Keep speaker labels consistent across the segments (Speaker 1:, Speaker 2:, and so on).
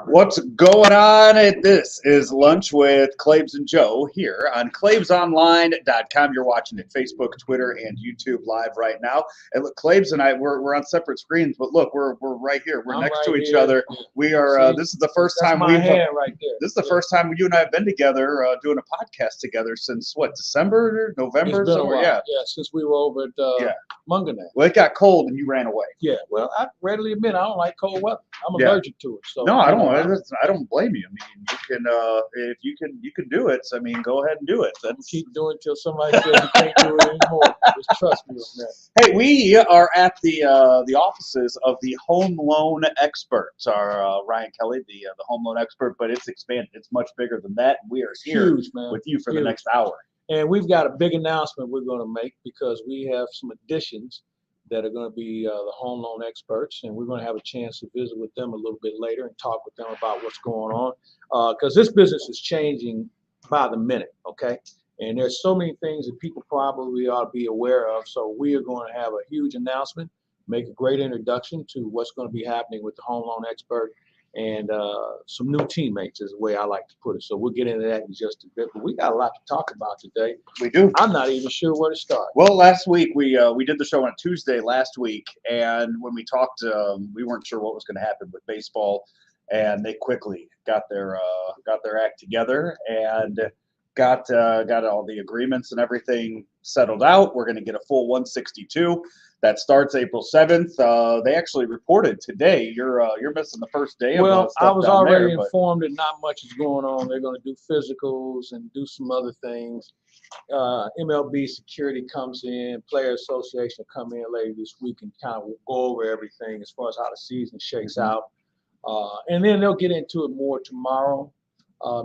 Speaker 1: What's going on? This is Lunch with Claibs and Joe here on claibsonline.com. You're watching at Facebook, Twitter, and YouTube live right now. And look, Claibs and I, we're on separate screens, but look, we're right here. We're next to each other. We are. This is the first time
Speaker 2: we've. Right there.
Speaker 1: This is the first time you and I have been together doing a podcast together since what, December, November, somewhere.
Speaker 2: Yeah, since we were over at Mungenast.
Speaker 1: Well, it got cold and you ran away.
Speaker 2: Yeah. Well, I readily admit I don't like cold weather. I'm allergic to it. So
Speaker 1: no, I don't blame you. I mean, you can if you can do it. I mean, go ahead and do it.
Speaker 2: Keep doing it till somebody says you can't do it anymore. Just trust me on that.
Speaker 1: Hey, we are at the offices of the home loan expert. Our Ryan Kelley, the home loan expert, but it's expanded. It's much bigger than that. We are here with you for the next hour.
Speaker 2: And we've got a big announcement we're going to make because we have some additions that are going to be the home loan experts, and we're going to have a chance to visit with them a little bit later and talk with them about what's going on, because this business is changing by the minute, okay? And there's so many things that people probably ought to be aware of, so we are going to have a huge announcement, make a great introduction to what's going to be happening with the home loan expert, and some new teammates is the way I like to put it. So we'll get into that in just a bit. But we got a lot to talk about today.
Speaker 1: We do.
Speaker 2: I'm not even sure where to start.
Speaker 1: Well, last week we did the show on Tuesday last week, and when we talked, we weren't sure what was going to happen with baseball, and they quickly got their act together and got all the agreements and everything settled out. We're going to get a full 162. That starts April 7th. They actually reported today. You're missing the first day of
Speaker 2: Well,
Speaker 1: stuff
Speaker 2: I was
Speaker 1: down
Speaker 2: already
Speaker 1: there,
Speaker 2: informed that not much is going on. They're going to do physicals and do some other things. MLB security comes in. Player Association will come in later this week and kind of go over everything as far as how the season shakes out. And then they'll get into it more tomorrow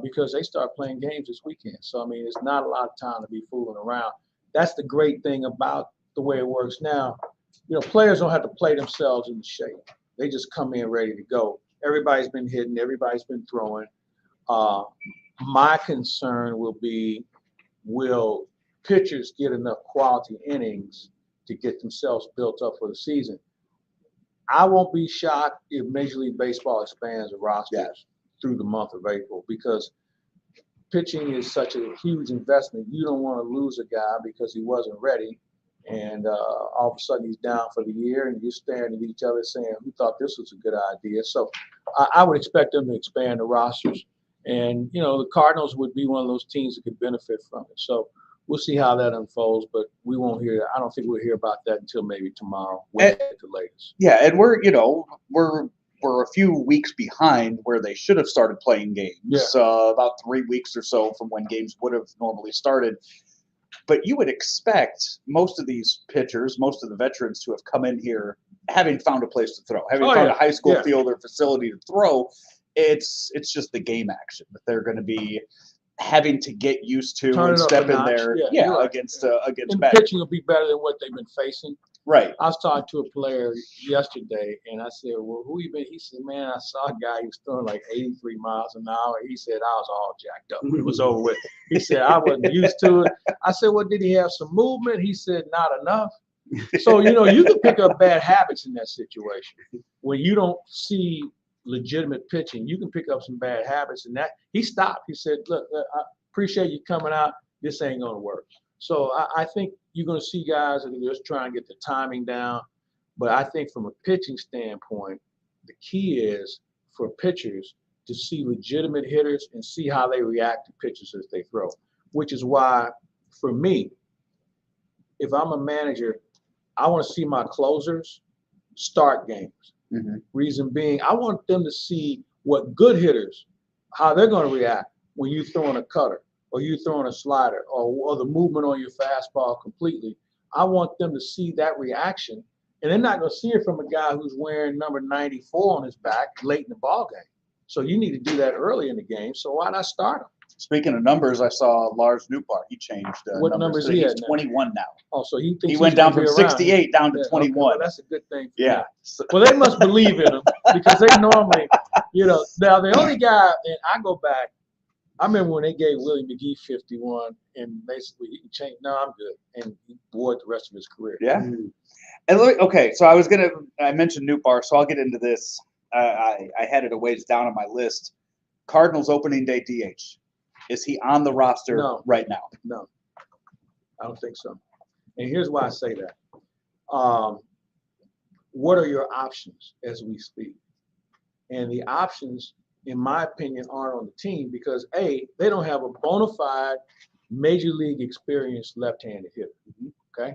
Speaker 2: because they start playing games this weekend. So, I mean, it's not a lot of time to be fooling around. That's the great thing about the way it works now. You know, players don't have to play themselves into shape. They just come in ready to go. Everybody's been hitting, everybody's been throwing. My concern will be, will pitchers get enough quality innings to get themselves built up for the season? I won't be shocked if Major League Baseball expands the rosters through the month of April, because pitching is such a huge investment. You don't want to lose a guy because he wasn't ready, and all of a sudden he's down for the year, and you're staring at each other saying, who thought this was a good idea? So I would expect them to expand the rosters. And, you know, the Cardinals would be one of those teams that could benefit from it. So we'll see how that unfolds, but we won't hear. I don't think we'll hear about that until maybe tomorrow, Wednesday at the latest.
Speaker 1: Yeah, and we're a few weeks behind where they should have started playing games. About 3 weeks or so from when games would have normally started. But you would expect most of these pitchers, most of the veterans, to have come in here having found a place to throw, having found a high school field or facility to throw. It's just the game action that they're going to be having to get used to and step in there against
Speaker 2: bad pitching will be better than what they've been facing.
Speaker 1: Right.
Speaker 2: I was talking to a player yesterday, and I said, well, who you been? He said, man, I saw a guy, he was throwing like 83 miles an hour. He said, I was all jacked up. It was over with. He said, I wasn't used to it. I said, well, did he have some movement? He said, not enough. So, you know, you can pick up bad habits in that situation. When you don't see legitimate pitching, you can pick up some bad habits. And that he stopped. He said, look, I appreciate you coming out. This ain't going to work. So I think you're going to see guys that are just trying to get the timing down. But I think from a pitching standpoint, the key is for pitchers to see legitimate hitters and see how they react to pitches as they throw, which is why, for me, if I'm a manager, I want to see my closers start games. Mm-hmm. Reason being, I want them to see what good hitters, how they're going to react when you're throwing a cutter, or you throwing a slider, or the movement on your fastball completely. I want them to see that reaction, and they're not going to see it from a guy who's wearing number 94 on his back late in the ball game. So you need to do that early in the game. So why not start him?
Speaker 1: Speaking of numbers, I saw Lars Newbar. He changed
Speaker 2: what numbers he
Speaker 1: He's 21 now.
Speaker 2: Oh, so he thinks
Speaker 1: he went down from 68 down to 21. Okay,
Speaker 2: well, that's a good thing. Well, they must believe in him because they normally, now the only guy, and I go back, I remember when they gave Willie McGee 51, and basically he can change. No, I'm good, and he wore it the rest of his career.
Speaker 1: Yeah. And look, okay, so I mentioned Newbar, so I'll get into this I had it a ways down on my list. Cardinals opening day DH. Is he on the roster right now?
Speaker 2: No, I don't think so. And here's why I say that. What are your options as we speak? And the options, in my opinion, aren't on the team because A, they don't have a bona fide major league experienced left-handed hitter. Okay.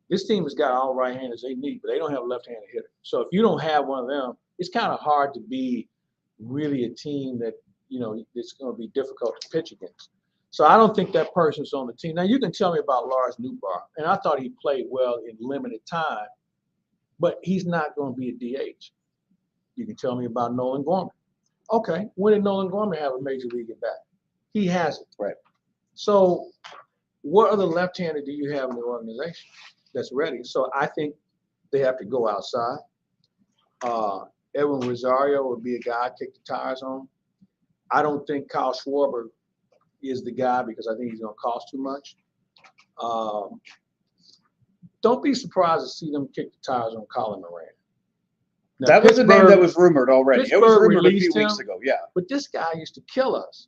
Speaker 2: This team has got all right-handers they need, but they don't have a left-handed hitter. So if you don't have one of them, it's kind of hard to be really a team that, it's going to be difficult to pitch against. So I don't think that person's on the team. Now, you can tell me about Lars Newbar, and I thought he played well in limited time, but he's not going to be a DH. You can tell me about Nolan Gorman. Okay, when did Nolan Gorman have a major league at bat? He hasn't.
Speaker 1: Right.
Speaker 2: So what other left-handed do you have in the organization that's ready? So I think they have to go outside. Edwin Rosario would be a guy I'd kick the tires on. I don't think Kyle Schwarber is the guy because I think he's going to cost too much. Don't be surprised to see them kick the tires on Colin Moran. Now,
Speaker 1: that was a name that was rumored already. It was rumored a few weeks ago, yeah.
Speaker 2: But this guy used to kill us.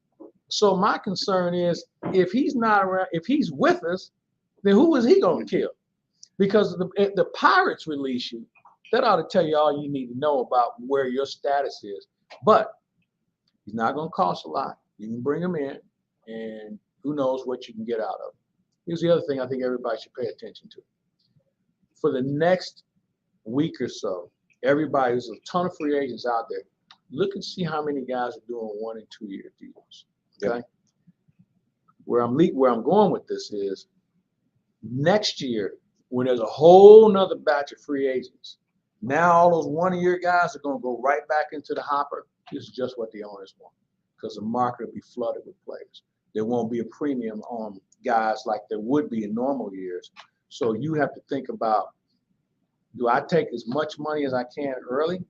Speaker 2: So my concern is if he's not around, if he's with us, then who is he going to kill? Because the Pirates release you, that ought to tell you all you need to know about where your status is. But he's not going to cost a lot. You can bring him in, and who knows what you can get out of him. Here's the other thing I think everybody should pay attention to. For the next week or so, there's a ton of free agents out there. Look and see how many guys are doing 1 and 2 year deals. Okay. Yep. Where I'm going with this is next year when there's a whole nother batch of free agents. Now all those 1 year guys are going to go right back into the hopper. This is just what the owners want because the market will be flooded with players. There won't be a premium on guys like there would be in normal years. So you have to think about, do I take as much money as I can early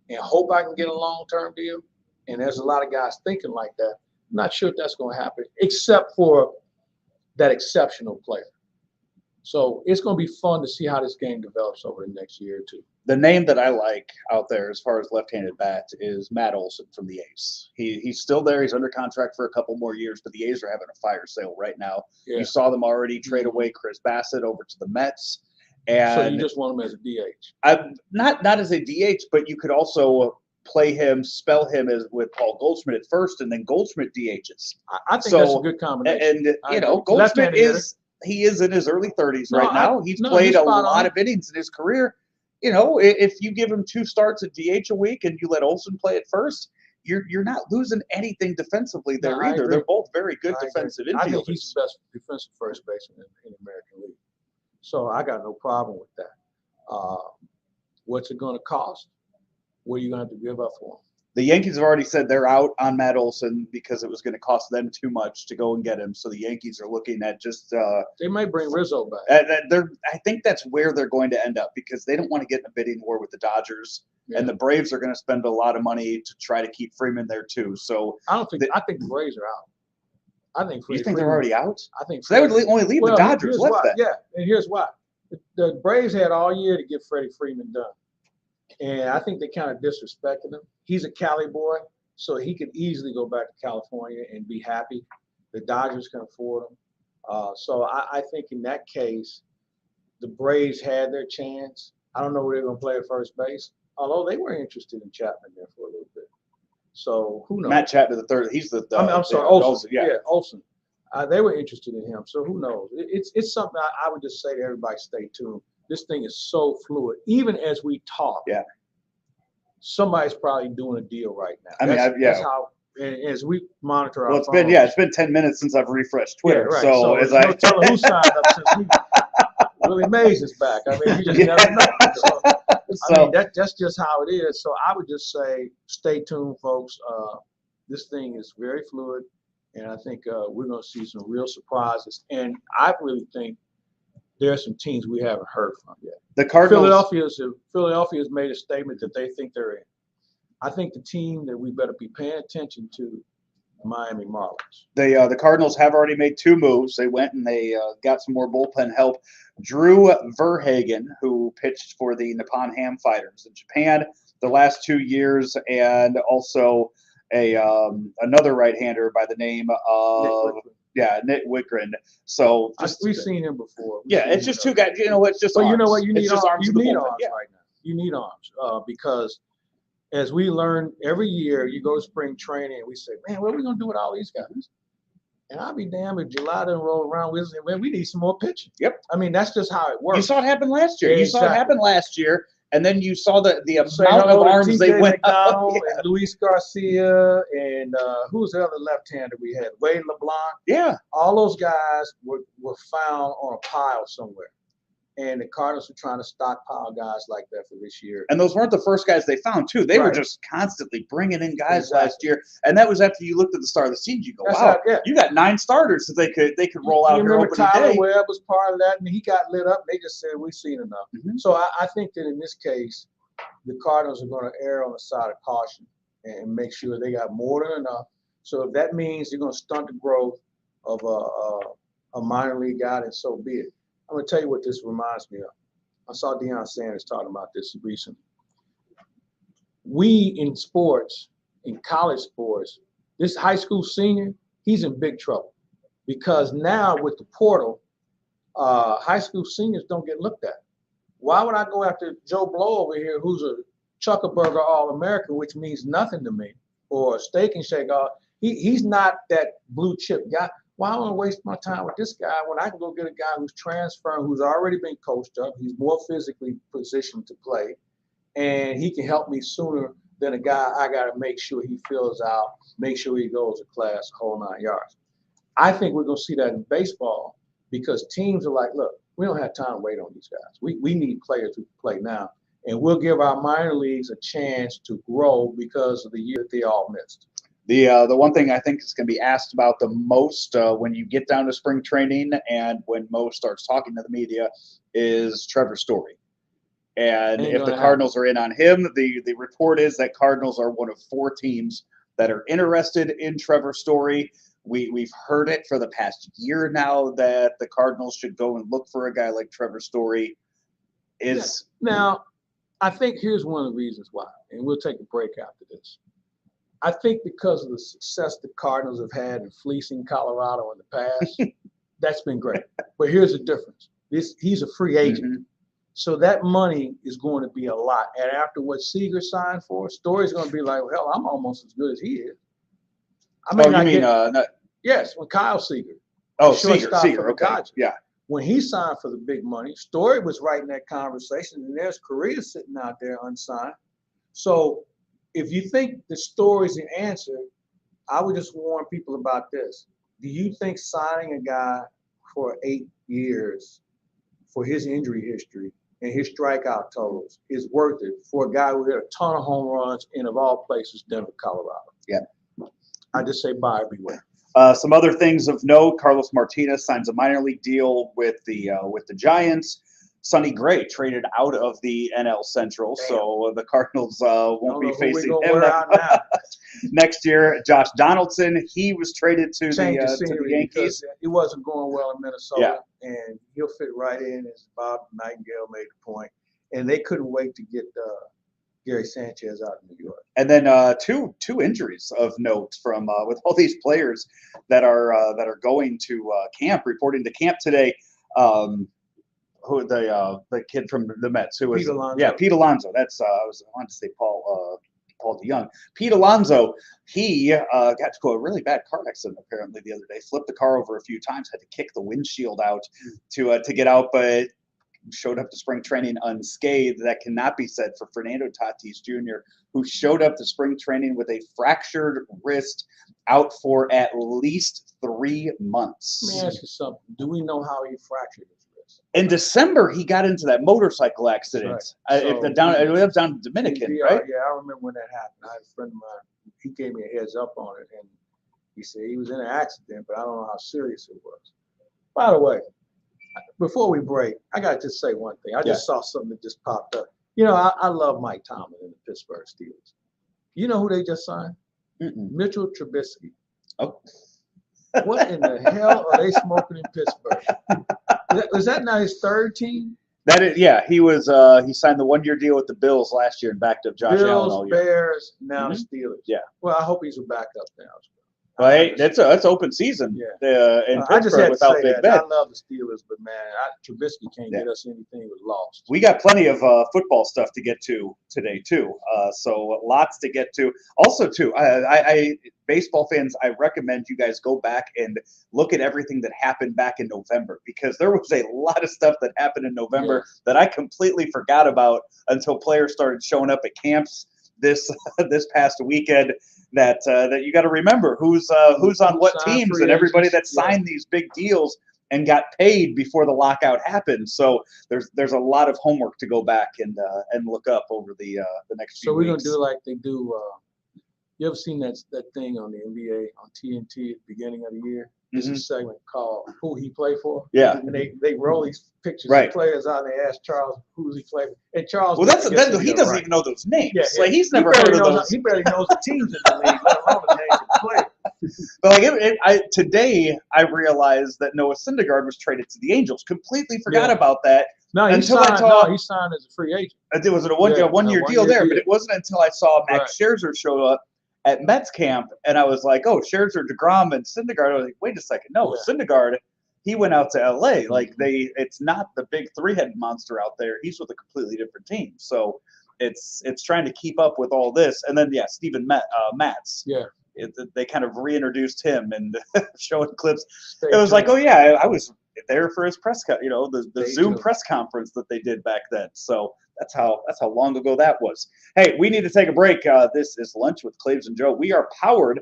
Speaker 2: and hope I can get a long-term deal? And there's a lot of guys thinking like that. I'm not sure if that's going to happen, except for that exceptional player. So it's going to be fun to see how this game develops over the next year or two.
Speaker 1: The name that I like out there as far as left-handed bat is Matt Olson from the A's. He's still there. He's under contract for a couple more years, but the A's are having a fire sale right now. Yeah. You saw them already trade away Chris Bassett over to the Mets. And
Speaker 2: so you just want him as a DH?
Speaker 1: Not as a DH, but you could also spell him as with Paul Goldschmidt at first, and then Goldschmidt DHs.
Speaker 2: I think that's a good combination.
Speaker 1: And Goldschmidt is in his early 30s right now. He's played a lot of innings in his career. If you give him 2 starts at DH a week and you let Olson play at first, you're not losing anything defensively there either. They're both very good defensive infielders.
Speaker 2: I think he's the best defensive first baseman in the American League. So I got no problem with that. What's it going to cost? What are you going to have to give up for him?
Speaker 1: The Yankees have already said they're out on Matt Olson because it was going to cost them too much to go and get him. So the Yankees are looking at just
Speaker 2: they might bring Rizzo back.
Speaker 1: I think that's where they're going to end up because they don't want to get in a bidding war with the Dodgers. Yeah. And the Braves are going to spend a lot of money to try to keep Freeman there too. So
Speaker 2: I think the Braves are out. I think
Speaker 1: you think they're already out?
Speaker 2: I think
Speaker 1: so. They would only leave the Dodgers left then.
Speaker 2: Yeah, and here's why: the Braves had all year to get Freddie Freeman done, and I think they kind of disrespected him. He's a Cali boy, so he could easily go back to California and be happy. The Dodgers can afford him, so I think in that case, the Braves had their chance. I don't know where they're going to play at first base, although they were interested in Chapman there for a little bit. So who knows?
Speaker 1: Matt Chapman the third. He's the.
Speaker 2: I'm sorry, Olson. Yeah, Olson. They were interested in him. So who knows? It's something I would just say to everybody: stay tuned. This thing is so fluid. Even as we talk, somebody's probably doing a deal right now. That's how. And as we monitor our.
Speaker 1: Well, it's been 10 minutes since I've refreshed Twitter.
Speaker 2: Yeah, right.
Speaker 1: So as
Speaker 2: no telling who signed up since Willie Mays is back. I mean, you just never know. I mean, that's just how it is. So I would just say, stay tuned, folks. This thing is very fluid, and I think we're going to see some real surprises. And I really think there are some teams we haven't heard from yet.
Speaker 1: The Cardinals.
Speaker 2: Philadelphia has made a statement that they think they're in. I think the team that we better be paying attention to, Miami Marlins.
Speaker 1: The Cardinals have already made 2 moves. They went and they got some more bullpen help. Drew Verhagen, who pitched for the Nippon Ham Fighters in Japan, the last 2 years, and also a another right-hander by the name of Nick Wickren. So
Speaker 2: we've seen him before.
Speaker 1: It's just two guys. You know, it's just.
Speaker 2: But
Speaker 1: arms.
Speaker 2: you know what? You need
Speaker 1: it's just arms.
Speaker 2: You need arms right now. You need arms because as we learn every year, you go to spring training and we say, man, what are we gonna do with all these guys? And I'll be damned if July doesn't roll around. We say, man, we need some more pitching.
Speaker 1: Yep.
Speaker 2: I mean, that's just how it works.
Speaker 1: You saw it happen last year.
Speaker 2: Yeah,
Speaker 1: you saw it happen last year. And then you saw the amount of arms they went
Speaker 2: up. And Luis Garcia and who's the other left-hander we had? Wade LeBlanc.
Speaker 1: Yeah.
Speaker 2: All those guys were found on a pile somewhere. And the Cardinals were trying to stockpile guys like that for this year.
Speaker 1: And those weren't the first guys they found, too. They were just constantly bringing in guys last year. And that was after you looked at the start of the season. You go, wow, you got 9 starters that they could roll out here opening
Speaker 2: Tyler
Speaker 1: day.
Speaker 2: Webb was part of that, and he got lit up. They just said, we've seen enough. Mm-hmm. So I think that in this case, the Cardinals are going to err on the side of caution and make sure they got more than enough. So if that means they're going to stunt the growth of a minor league guy, then so be it. I'm going to tell you what this reminds me of. I saw Deion Sanders talking about this recently. We in sports, in college sports, this high school senior, he's in big trouble because now with the portal, high school seniors don't get looked at. Why would I go after Joe Blow over here, who's a Chuckerburger All-American, which means nothing to me, or a Steak and Shake? He's not that blue chip guy. Why would I waste my time with this guy when I can go get a guy who's transferring, who's already been coached up, he's more physically positioned to play, and he can help me sooner than a guy I got to make sure he fills out, make sure he goes to class, whole 9 yards. I think we're going to see that in baseball because teams are like, look, we don't have time to wait on these guys. We need players who can play now, and we'll give our minor leagues a chance to grow because of the year that they all missed.
Speaker 1: The one thing I think is going to be asked about the most when you get down to spring training and when Mo starts talking to the media is Trevor Story. And if the Cardinals are in on him, the report is that Cardinals are one of 4 teams that are interested in Trevor Story. We've heard it for the past year now that the Cardinals should go and look for a guy like Trevor Story.
Speaker 2: Now, I think here's one of the reasons why, and we'll take a break after this. I think because of the success the Cardinals have had in fleecing Colorado in the past, that's been great. But here's the difference. He's a free agent. Mm-hmm. So that money is going to be a lot. And after what Seager signed for, Story's going to be like, well, hell, I'm almost as good as he is. Yes, when Kyle Seager.
Speaker 1: Oh, Seager, okay.
Speaker 2: Dodgers. Yeah. When he signed for the big money, Story was right in that conversation, and there's Correa sitting out there unsigned. So if you think the Story's the answer, I would just warn people about this. Do you think signing a guy for 8 years for his injury history and his strikeout totals is worth it for a guy who hit a ton of home runs in, of all places, Denver, Colorado?
Speaker 1: Yeah.
Speaker 2: I just say buyer beware.
Speaker 1: Some other things of note: Carlos Martinez signs a minor league deal with the Giants. Sonny Gray traded out of the NL Central, so the Cardinals won't be facing him next year. Josh Donaldson, he was traded to the Yankees.
Speaker 2: It wasn't going well in Minnesota, and he'll fit right in, as Bob Nightingale made the point. And they couldn't wait to get Gary Sanchez out of New York.
Speaker 1: And then two injuries of note from with all these players that are going to camp, reporting to camp today. Who the kid from the Mets who was Pete Alonso. That's I wanted to say Paul DeYoung. Pete Alonso, he got to a really bad car accident apparently the other day. Flipped the car over a few times, had to kick the windshield out to get out, but showed up to spring training unscathed. That cannot be said for Fernando Tatis Jr., who showed up to spring training with a fractured wrist, out for at least 3 months.
Speaker 2: Let me ask you something. Do we know how he fractured his wrist?
Speaker 1: In December, he got into that motorcycle accident. Right. It lives down in Dominican, right?
Speaker 2: Yeah, I remember when that happened. I had a friend of mine. He gave me a heads up on it, and he said he was in an accident, but I don't know how serious it was. By the way, before we break, I got to just say one thing. I just saw something that just popped up. You know, I love Mike Tomlin and the Pittsburgh Steelers. You know who they just signed? Mitchell Trubisky.
Speaker 1: Oh.
Speaker 2: What in the hell are they smoking in Pittsburgh? Is that not his 3rd team?
Speaker 1: That is, yeah, he was. He signed the 1-year deal with the Bills last year and backed up Josh Allen all year.
Speaker 2: Bears, now the Steelers.
Speaker 1: Yeah.
Speaker 2: Well, I hope he's a backup now.
Speaker 1: Well, hey, that's open season.
Speaker 2: Yeah.
Speaker 1: In
Speaker 2: I just
Speaker 1: Pittsburgh
Speaker 2: had to
Speaker 1: without
Speaker 2: say
Speaker 1: Big
Speaker 2: that.
Speaker 1: Ben.
Speaker 2: I love the Steelers, but man, Trubisky can't get us anything with lost.
Speaker 1: We got plenty of football stuff to get to today too. So lots to get to. Also, too, I baseball fans, I recommend you guys go back and look at everything that happened back in November, because there was a lot of stuff that happened in November that I completely forgot about until players started showing up at camps this past weekend. That you got to remember who's on what teams and everybody that signed these big deals and got paid before the lockout happened. So there's a lot of homework to go back and look up over the next few weeks.
Speaker 2: So we're gonna do like they do. You ever seen that thing on the NBA on TNT at the beginning of the year? There's a segment called "Who He Play For."
Speaker 1: Yeah,
Speaker 2: and they roll these pictures of players out. And they ask Charles who he played for, and Charles.
Speaker 1: Well, he doesn't even know those names.
Speaker 2: Yeah,
Speaker 1: like he's never heard of those.
Speaker 2: He barely knows the teams in the league, let alone the names of the players.
Speaker 1: But today I realized that Noah Syndergaard was traded to the Angels. Completely forgot about that.
Speaker 2: No, he signed as a free agent.
Speaker 1: It was a one-year deal there, but it wasn't until I saw Max Scherzer show up at Mets camp, and I was like, oh, Scherzer, DeGrom, and Syndergaard. I was like, wait a second. No, Syndergaard, he went out to L.A. Like, it's not the big three-headed monster out there. He's with a completely different team. So it's trying to keep up with all this. And then, Steven Matz.
Speaker 2: Yeah.
Speaker 1: They kind of reintroduced him and showing clips. It was like, oh, yeah, I was there for his press the Zoom press conference that they did back then. So that's how long ago that was. Hey, we need to take a break. This is Lunch with Claibs and Joe. We are powered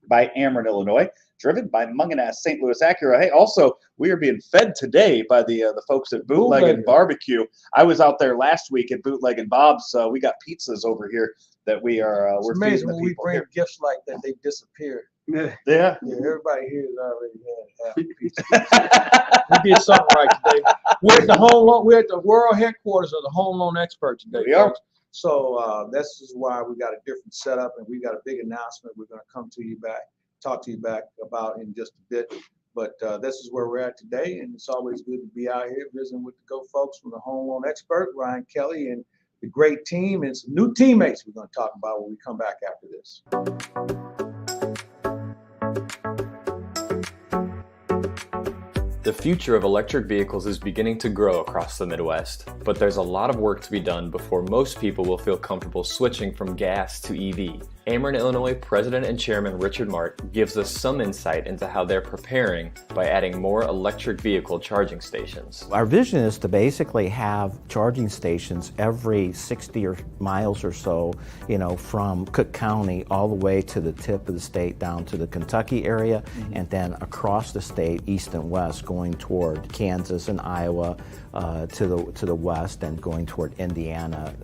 Speaker 1: by Ameren, Illinois, driven by Mungenast St. Louis Acura. Hey, also, we are being fed today by the folks at Bootleg and Barbecue. I was out there last week at Bootleg and Bob's. We got pizzas over here that we're
Speaker 2: amazing
Speaker 1: feeding the
Speaker 2: when we
Speaker 1: people
Speaker 2: bring
Speaker 1: here.
Speaker 2: Gifts like that, they disappear.
Speaker 1: Yeah.
Speaker 2: Everybody here has already had half a pizza. We did something right today. We're at the world headquarters of the Home Loan Expert today.
Speaker 1: We are.
Speaker 2: So this is why we got a different setup, and we got a big announcement we're going to talk to you back about in just a bit. But this is where we're at today, and it's always good to be out here visiting with the folks from the Home Loan Expert, Ryan Kelley, and the great team, and some new teammates we're going to talk about when we come back after this.
Speaker 3: The future of electric vehicles is beginning to grow across the Midwest, but there's a lot of work to be done before most people will feel comfortable switching from gas to EV. Ameren, Illinois President and Chairman Richard Mart gives us some insight into how they're preparing by adding more electric vehicle charging stations.
Speaker 4: Our vision is to basically have charging stations every 60 miles or so, from Cook County all the way to the tip of the state down to the Kentucky area, and then across the state, east and west, going toward Kansas and Iowa to the west, and going toward Indiana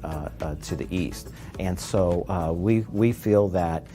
Speaker 4: to the east. And so we feel that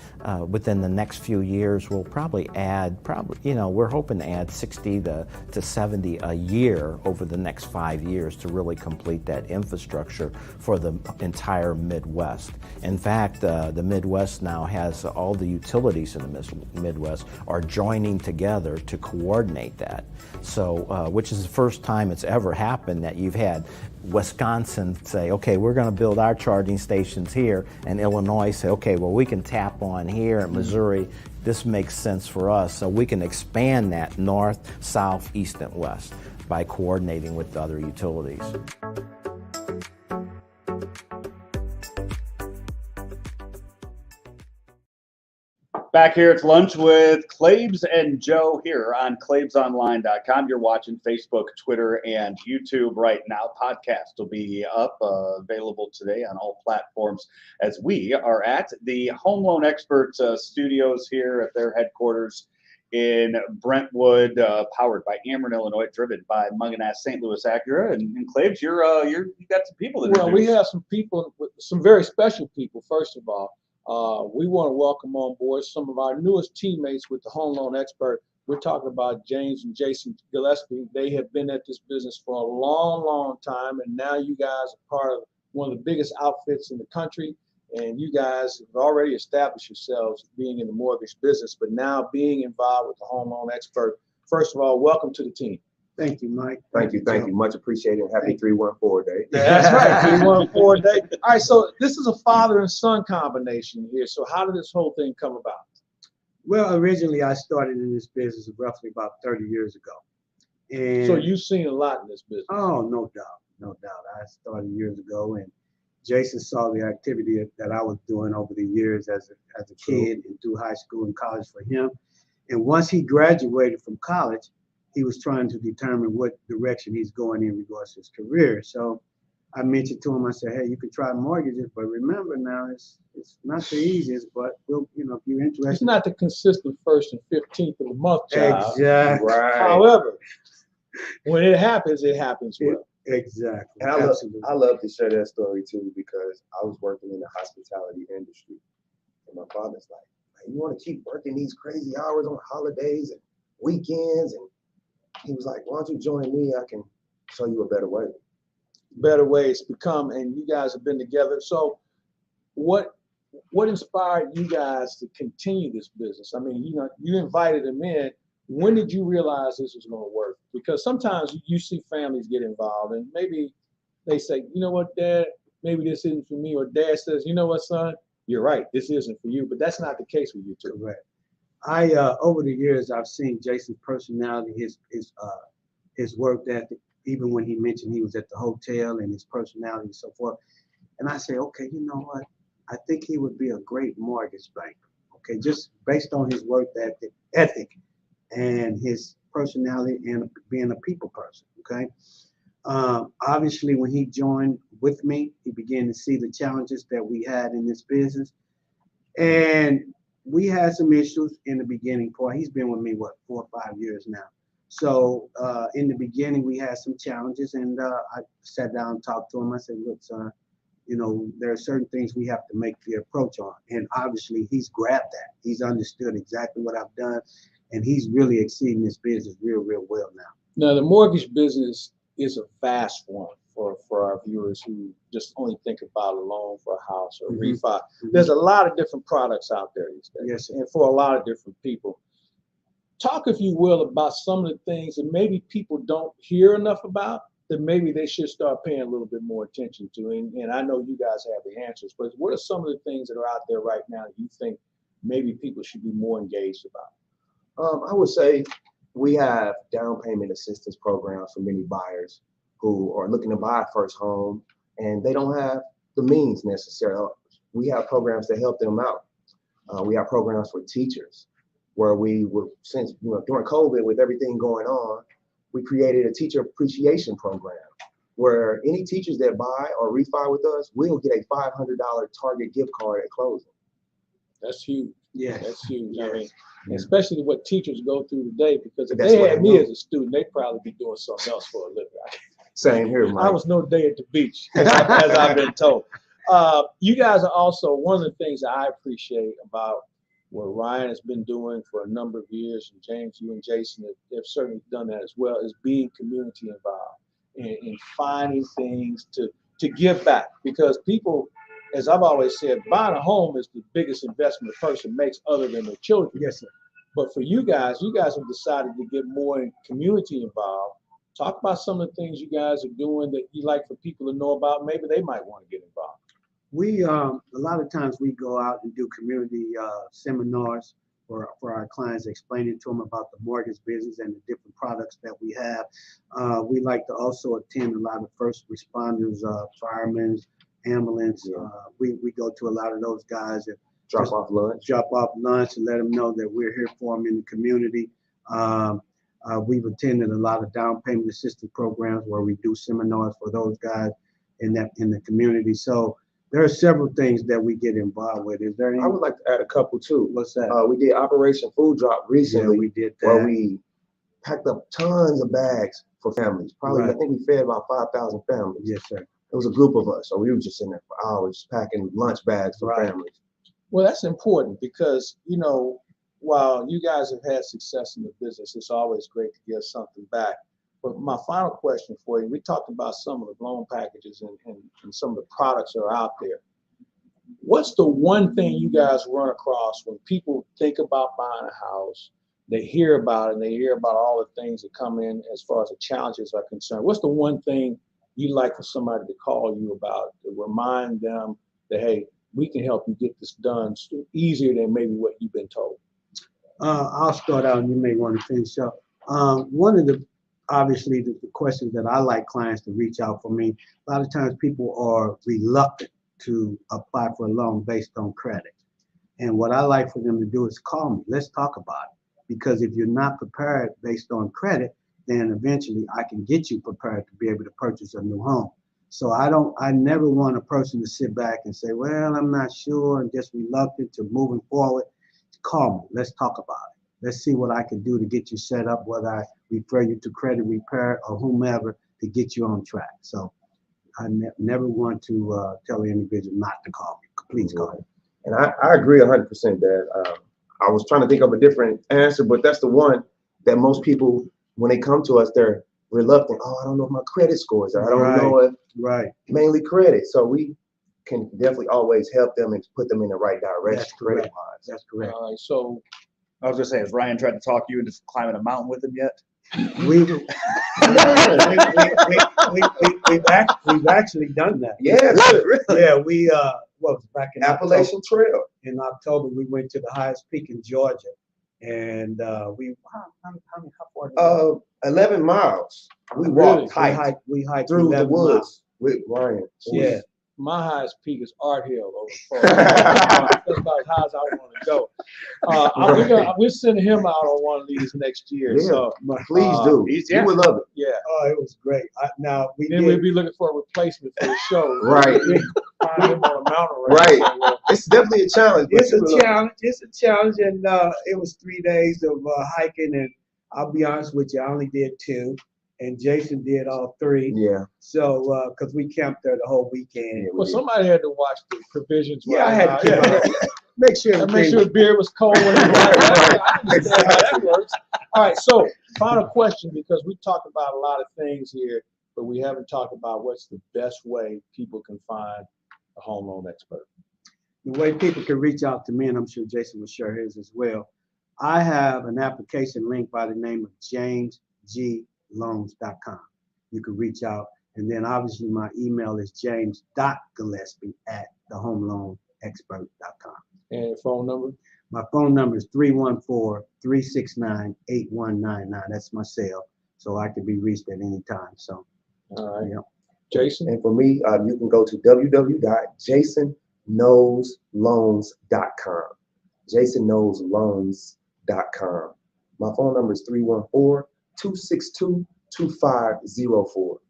Speaker 4: within the next few years we'll probably add, we're hoping to add 60 to 70 a year over the next 5 years to really complete that infrastructure for the entire Midwest. In fact, the Midwest now has all the utilities in the Midwest are joining together to coordinate that. So, which is the first time it's ever happened that you've had Wisconsin say, okay, we're going to build our charging stations here, and Illinois say, okay, well, we can tap on here, and Missouri, this makes sense for us. So we can expand that north, south, east, and west by coordinating with the other utilities.
Speaker 1: Back here, it's Lunch with Claibs and Joe here on claibsonline.com. You're watching Facebook, Twitter, and YouTube right now. Podcast will be up, available today on all platforms, as we are at the Home Loan Expert studios here at their headquarters in Brentwood, powered by Ameren, Illinois, driven by Mungenast St. Louis Acura. And Claibs, you got some people that
Speaker 2: we have some people, some very special people, first of all. We want to welcome on board some of our newest teammates with the Home Loan Expert. We're talking about James and Jason Gillespie. They have been at this business for a long, long time, and now you guys are part of one of the biggest outfits in the country, and you guys have already established yourselves being in the mortgage business, but now being involved with the Home Loan Expert. First of all, welcome to the team.
Speaker 5: Thank you, Mike.
Speaker 6: Thank you. Much appreciated. Happy 314 day.
Speaker 2: That's right. 314 day. All right, so this is a father and son combination here. So how did this whole thing come about?
Speaker 5: Well, originally I started in this business roughly about 30 years ago. And
Speaker 2: So you've seen a lot in this business.
Speaker 5: oh, no doubt. I started years ago, and Jason saw the activity that I was doing over the years as a kid and through high school and college for him. And once he graduated from college, he was trying to determine what direction he's going in regards to his career. So I mentioned to him, I said, hey, you can try mortgages, but remember now, it's not the easiest, but we'll, if you're interested.
Speaker 2: It's not the consistent 1st and 15th of the month job.
Speaker 5: Exactly.
Speaker 6: Right.
Speaker 2: However, when it happens well.
Speaker 5: Exactly.
Speaker 6: And I love to share that story too, because I was working in the hospitality industry, and my father's like, man, you want to keep working these crazy hours on holidays and weekends? And he was like, why don't you join me? I can show you a better way.
Speaker 2: Better ways become, and you guys have been together. So what inspired you guys to continue this business? I mean, you invited him in. When did you realize this was going to work? Because sometimes you see families get involved and maybe they say, you know what, Dad, maybe this isn't for me. Or Dad says, you know what, son, you're right, this isn't for you. But that's not the case with you two.
Speaker 5: Correct. I over the years I've seen Jason's personality, his work ethic, even when he mentioned he was at the hotel, and his personality and so forth. And I say, okay, you know what? I think he would be a great mortgage banker. Okay, just based on his work ethic and his personality and being a people person. Okay. Obviously, when he joined with me, he began to see the challenges that we had in this business, and we had some issues in the beginning part. He's been with me, 4 or 5 years now. So in the beginning, we had some challenges, and I sat down and talked to him. I said, look, son, there are certain things we have to make the approach on. And obviously, he's grabbed that. He's understood exactly what I've done, and he's really exceeding this business real, real well now.
Speaker 2: Now, the mortgage business is a vast one for our viewers who just only think about a loan for a house or refi. Mm-hmm. There's a lot of different products out there these days,
Speaker 5: yes,
Speaker 2: and for a lot of different people. Talk, if you will, about some of the things that maybe people don't hear enough about, that maybe they should start paying a little bit more attention to. And I know you guys have the answers, but what are some of the things that are out there right now that you think maybe people should be more engaged about?
Speaker 6: I would say we have down payment assistance programs for many buyers who are looking to buy a first home and they don't have the means necessarily. We have programs that help them out. We have programs for teachers where we were, since during COVID with everything going on, we created a teacher appreciation program where any teachers that buy or refi with us will get a $500 Target gift card at closing.
Speaker 2: That's huge.
Speaker 5: Yeah,
Speaker 2: that's huge.
Speaker 5: Yes.
Speaker 2: I mean, especially what teachers go through today, because if they had me as a student, they'd probably be doing something else for a living.
Speaker 6: Same here, Mike.
Speaker 2: I was no day at the beach, as I've been told. You guys are also, one of the things that I appreciate about what Ryan has been doing for a number of years, and James, you and Jason have certainly done that as well, is being community involved and finding things to give back. Because people, as I've always said, buying a home is the biggest investment a person makes other than their children.
Speaker 5: Yes, sir.
Speaker 2: But for you guys have decided to get more in community involved. Talk about some of the things you guys are doing that you like for people to know about. Maybe they might want to get involved.
Speaker 5: We a lot of times we go out and do community seminars for our clients, explaining to them about the mortgage business and the different products that we have. We like to also attend a lot of first responders, firemen, ambulance. We go to a lot of those guys and
Speaker 6: drop off lunch
Speaker 5: and let them know that we're here for them in the community. We've attended a lot of down payment assistance programs where we do seminars for those guys in the community. So there are several things that we get involved with. Is there any?
Speaker 6: I would like to add a couple too.
Speaker 5: What's that?
Speaker 6: We did Operation Food Drop recently.
Speaker 5: Yeah, we did that.
Speaker 6: Where we packed up tons of bags for families. Probably,
Speaker 5: right.
Speaker 6: I think we fed about 5,000 families.
Speaker 5: Yes, sir.
Speaker 6: It was a group of us, so we were just sitting there for hours packing lunch bags for families.
Speaker 2: Well, that's important because, while you guys have had success in the business, it's always great to give something back. But my final question for you, we talked about some of the loan packages and some of the products that are out there. What's the one thing you guys run across when people think about buying a house they hear about it, and they hear about all the things that come in as far as the challenges are concerned. What's the one thing you'd like for somebody to call you about to remind them that, hey, we can help you get this done easier than maybe what you've been told?
Speaker 5: I'll start out, and you may want to finish up. One of the, obviously, the questions that I like clients to reach out for me, a lot of times people are reluctant to apply for a loan based on credit. And what I like for them to do is call me. Let's talk about it. Because if you're not prepared based on credit, then eventually I can get you prepared to be able to purchase a new home. So I never want a person to sit back and say, well, I'm not sure, I'm just reluctant to moving forward. Call me, let's talk about it. Let's see what I can do to get you set up, whether I refer you to credit repair or whomever to get you on track. So I never want to tell the individual not to call me. Please call me.
Speaker 6: And I agree 100%, Dad. I was trying to think of a different answer, but that's the one that most people, when they come to us, they're reluctant. Oh, I don't know if my credit scores are. I don't know if mainly credit. So we can definitely always help them and put them in the right direction.
Speaker 5: That's correct. That's correct.
Speaker 2: All right, so
Speaker 1: I was gonna say, has Ryan tried to talk you into climbing a mountain with him yet?
Speaker 5: We've actually done that.
Speaker 6: Yeah, really.
Speaker 5: Yeah, we was back in
Speaker 6: Appalachian Trail.
Speaker 5: In October, we went to the highest peak in Georgia, and how far? Did we
Speaker 6: 11 miles. We walked hiked
Speaker 5: we hiked
Speaker 6: through the
Speaker 5: 11
Speaker 6: woods
Speaker 5: miles.
Speaker 6: with Ryan.
Speaker 5: Yeah.
Speaker 2: my highest peak is Art Hill over That's about as high as I want to go. We're sending him out on one of these next year.
Speaker 6: Yeah,
Speaker 2: so
Speaker 6: please do. You would love it.
Speaker 2: Yeah.
Speaker 5: Oh, it was great.
Speaker 2: We'd be looking for a replacement for the show.
Speaker 6: Right.
Speaker 2: Find him on a mountain
Speaker 6: right. It's definitely a challenge.
Speaker 5: It's a challenge. It's a challenge, and it was 3 days of hiking, and I'll be honest with you, I only did 2. And Jason did all 3.
Speaker 6: Yeah.
Speaker 5: So, because we camped there the whole weekend.
Speaker 2: Well, somebody had to watch the provisions.
Speaker 5: Yeah, I had to make sure
Speaker 2: the beer was cold. When I understand how that works. All right. So, final question, because we talked about a lot of things here, but we haven't talked about what's the best way people can find a home loan expert.
Speaker 5: The way people can reach out to me, and I'm sure Jason will share his as well. I have an application link by the name of jamesgloans.com. You can reach out, and then obviously my email is james.gillespie@thehomeloanexpert.com.
Speaker 2: And phone number?
Speaker 5: My phone number is 314-369-8199. That's my cell, so I can be reached at any time. So,
Speaker 2: all right.
Speaker 5: Yeah.
Speaker 2: Jason?
Speaker 6: And for me, you can go to www.jasonknowsloans.com. jasonknowsloans.com. My phone number is 314-262-2504.
Speaker 2: All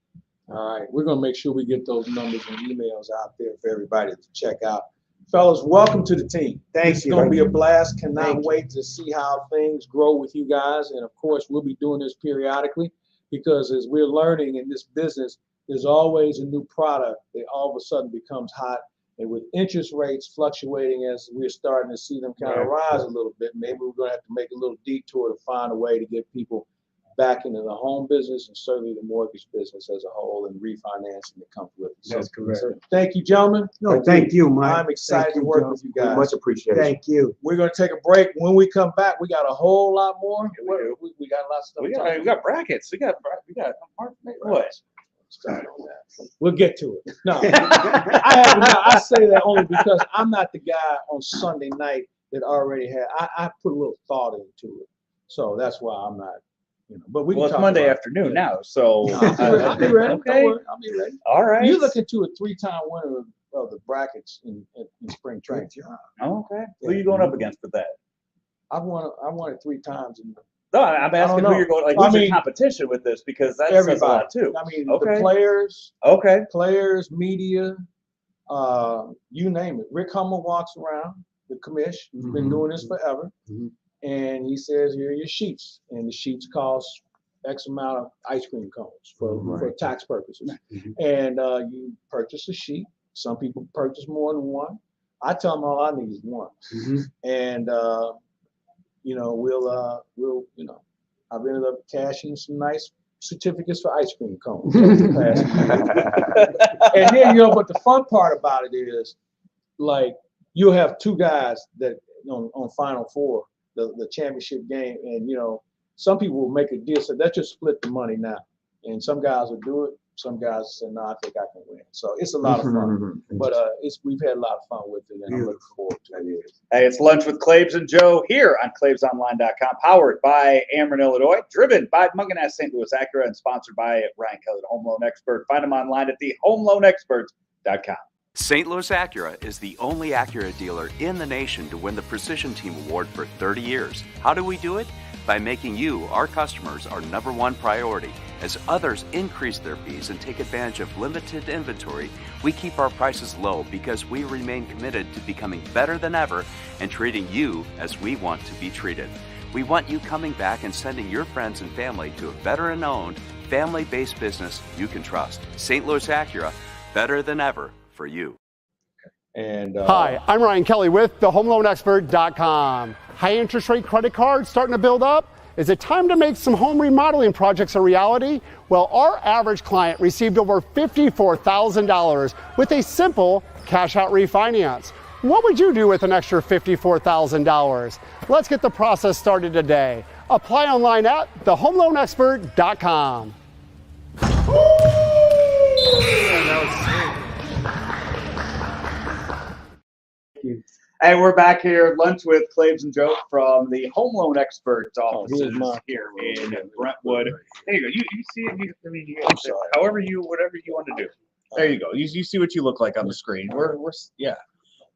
Speaker 2: right, we're gonna make sure we get those numbers and emails out there for everybody to check out. Fellas, welcome to the team.
Speaker 5: Thanks.
Speaker 2: It's gonna be a blast. Cannot wait to see how things grow with you guys. And of course, we'll be doing this periodically because as we're learning in this business, there's always a new product that all of a sudden becomes hot. And with interest rates fluctuating as we're starting to see them kind of rise a little bit, maybe we're gonna have to make a little detour to find a way to get people back into the home business and certainly the mortgage business as a whole and refinancing that comes with it.
Speaker 5: That's correct.
Speaker 2: So thank you, gentlemen.
Speaker 5: No, thank you, Mike.
Speaker 2: I'm excited to work with you guys.
Speaker 6: Much appreciated.
Speaker 5: Thank you.
Speaker 2: We're going to take a break. When we come back, we got a whole lot more. We got a lot of stuff.
Speaker 1: We got brackets. We got what?
Speaker 2: Start on that. We'll get to it. No, I say that only because I'm not the guy on Sunday night that already had. I put a little thought into it, so that's why I'm not. But we can
Speaker 1: it's
Speaker 2: talk
Speaker 1: Monday
Speaker 2: about
Speaker 1: afternoon now, so
Speaker 2: I'll be ready.
Speaker 1: Okay.
Speaker 2: I'll be ready.
Speaker 1: All right.
Speaker 2: You looking to a 3-time winner of the brackets in spring training.
Speaker 1: Oh, okay. Who are you going up against with that?
Speaker 2: I won it 3 times.
Speaker 1: No, I'm asking who you're going. Like, who's your competition with this? Because that says a lot too.
Speaker 2: I mean, the players.
Speaker 1: Okay.
Speaker 2: Players, media, you name it. Rick Hummel walks around the commish. He's been doing this forever. And he says, here are your sheets. And the sheets cost X amount of ice cream cones for tax purposes. And you purchase a sheet. Some people purchase more than one. I tell them all I need is one. And, I've ended up cashing some nice certificates for ice cream cones. And then, but the fun part about it is, like, you'll have 2 guys that on Final Four the championship game. And, some people will make a deal, so let's just split the money now. And some guys will do it. Some guys say, no, I think I can win. So it's a lot of fun. But we've had a lot of fun with it, and I'm looking forward to it.
Speaker 1: Hey, it's Lunch with Claibs and Joe here on ClaibsOnline.com, powered by Ameren, Illinois, driven by Mungenast St. Louis Acura, and sponsored by Ryan Kelley, the home loan expert. Find him online at thehomeloanexpert.com.
Speaker 7: St. Louis Acura is the only Acura dealer in the nation to win the Precision Team Award for 30 years. How do we do it? By making you, our customers, our #1 priority. As others increase their fees and take advantage of limited inventory, we keep our prices low because we remain committed to becoming better than ever and treating you as we want to be treated. We want you coming back and sending your friends and family to a veteran-owned, family-based business you can trust. St. Louis Acura, better than ever for you.
Speaker 2: And
Speaker 8: Hi, I'm Ryan Kelley with thehomeloanexpert.com. High interest rate credit cards starting to build up? Is it time to make some home remodeling projects a reality? Well, our average client received over $54,000 with a simple cash out refinance. What would you do with an extra $54,000? Let's get the process started today. Apply online at thehomeloanexpert.com.
Speaker 1: Hey, we're back here, Lunch with Claibs and Joe from the Home Loan Expert offices here in Brentwood. There you go. You see it.
Speaker 2: I'm sorry.
Speaker 1: Whatever you want to do. There you go. You see what you look like on the screen. We're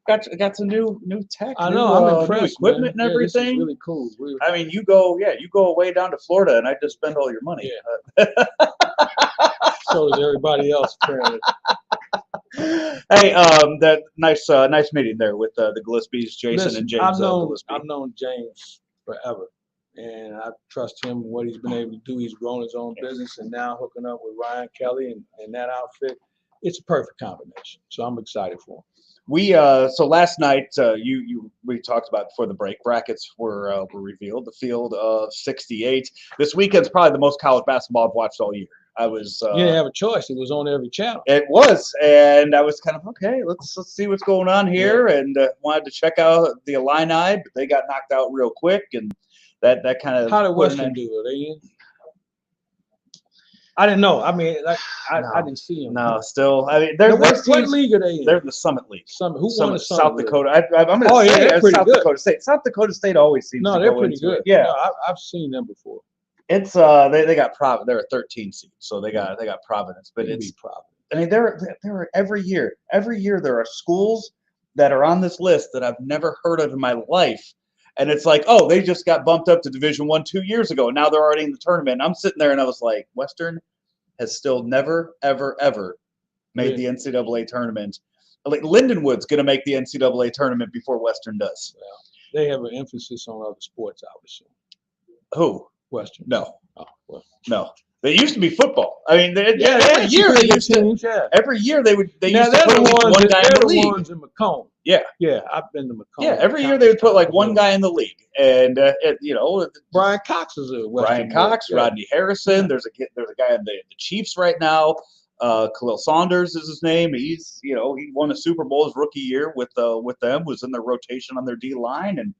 Speaker 1: got some new tech.
Speaker 2: I know. I'm impressed.
Speaker 1: New equipment
Speaker 2: man.
Speaker 1: and everything.
Speaker 2: This is really cool.
Speaker 1: I mean, you go way down to Florida, and I just spend all your money.
Speaker 2: Yeah. So does everybody else, apparently.
Speaker 1: Hey, that nice meeting there with the Gillespie's, Jason and James.
Speaker 2: I've known James forever, and I trust him what he's been able to do. He's grown his own business, and now hooking up with Ryan Kelley and that outfit, it's a perfect combination. So I'm excited for him.
Speaker 1: So last night we talked about before the break, brackets were revealed. The field of 68. This weekend's probably the most college basketball I've watched all year. You
Speaker 2: didn't have a choice. It was on every channel.
Speaker 1: It was, and I was kind of okay. Let's see what's going on here, and wanted to check out the Illini, but they got knocked out real quick, and that kind of.
Speaker 2: How did Western do? Are they in? I didn't know. I mean, I didn't see them.
Speaker 1: No, still. I mean,
Speaker 2: what league are they in?
Speaker 1: They're in the Summit League.
Speaker 2: Who won the Summit
Speaker 1: South Dakota. I'm going to say South Dakota State. South Dakota State always seems.
Speaker 2: No, they're pretty good.
Speaker 1: Yeah,
Speaker 2: no, I've seen them before.
Speaker 1: It's they got Providence. They're a 13 seed, so they got Providence. But it's
Speaker 2: Providence.
Speaker 1: I mean, they're every year there are schools that are on this list that I've never heard of in my life. And it's like, oh, they just got bumped up to Division I 2 years ago. And now they're already in the tournament. And I'm sitting there and I was like, Western has still never, ever, ever made the NCAA tournament. Like Lindenwood's going to make the NCAA tournament before Western does.
Speaker 2: Yeah. They have an emphasis on other sports, I would assume.
Speaker 1: Who?
Speaker 2: Western.
Speaker 1: No.
Speaker 2: Oh, well.
Speaker 1: No. They used to be football. I mean, every year they used to put one guy in the league.
Speaker 2: Ones in Macomb.
Speaker 1: Yeah.
Speaker 2: Yeah, I've been to Macomb.
Speaker 1: Yeah, every year they would put like one guy in the league, and
Speaker 2: Brian Cox is a Western.
Speaker 1: Brian Cox,
Speaker 2: yeah.
Speaker 1: Rodney Harrison. There's a guy in the Chiefs right now. Khalil Saunders is his name. He's he won a Super Bowl his rookie year with them. Was in their rotation on their D line, and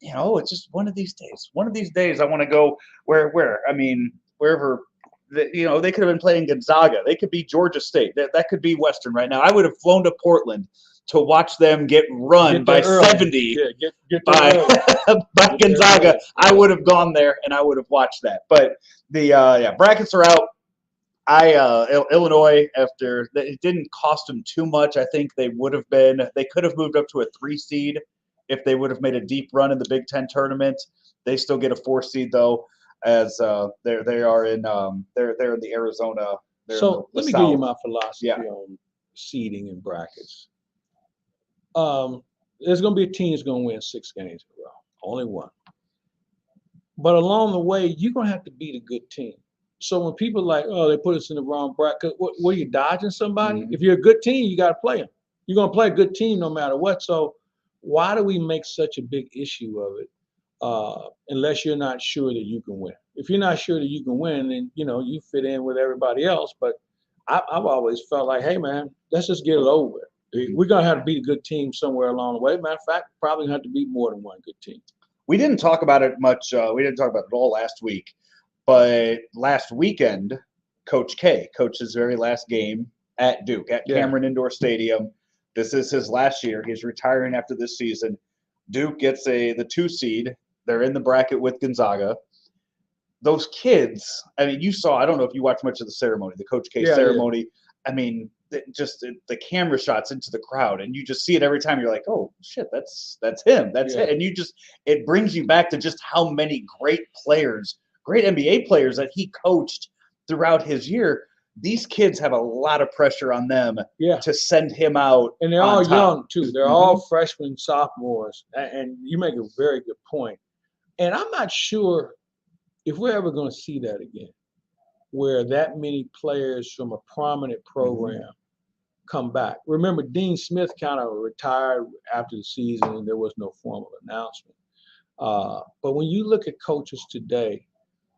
Speaker 1: it's just one of these days. One of these days I want to go where I mean wherever. They could have been playing Gonzaga. They could be Georgia State. That could be Western right now. I would have flown to Portland to watch them get run by 70 by Gonzaga. I would have gone there and I would have watched that. But the brackets are out. Illinois, after it didn't cost them too much, I think they could have moved up to a 3 seed if they would have made a deep run in the Big Ten tournament. They still get a 4 seed though. As they're in the Arizona.
Speaker 2: So let me give you my philosophy on seeding and brackets. There's going to be a team that's going to win 6 games in a row, only one. But along the way, you're going to have to beat a good team. So when people are like, oh, they put us in the wrong bracket, what are you dodging somebody?
Speaker 1: Mm-hmm.
Speaker 2: If you're a good team, you got to play them. You're going to play a good team no matter what. So why do we make such a big issue of it? Unless you're not sure that you can win. If you're not sure that you can win, then you fit in with everybody else. But I've always felt like, hey man, let's just get it over with. We're gonna have to beat a good team somewhere along the way. Matter of fact, probably have to beat more than one good team.
Speaker 1: We didn't talk about it much. We didn't talk about it all last week. But last weekend, Coach K coached his very last game at Duke, at Cameron Indoor Stadium. This is his last year. He's retiring after this season. Duke gets the 2 seed. They're in the bracket with Gonzaga. Those kids, I mean, you saw, I don't know if you watched much of the ceremony, the Coach K ceremony. Yeah. I mean, just the camera shots into the crowd, and you just see it every time. You're like, oh, shit, that's him. That's it. And it brings you back to just how many great players, great NBA players that he coached throughout his year. These kids have a lot of pressure on them to send him out.
Speaker 2: And they're all young, too. They're all freshmen, sophomores. And you make a very good point. And I'm not sure if we're ever going to see that again, where that many players from a prominent program come back. Remember, Dean Smith kind of retired after the season, and there was no formal announcement. But when you look at coaches today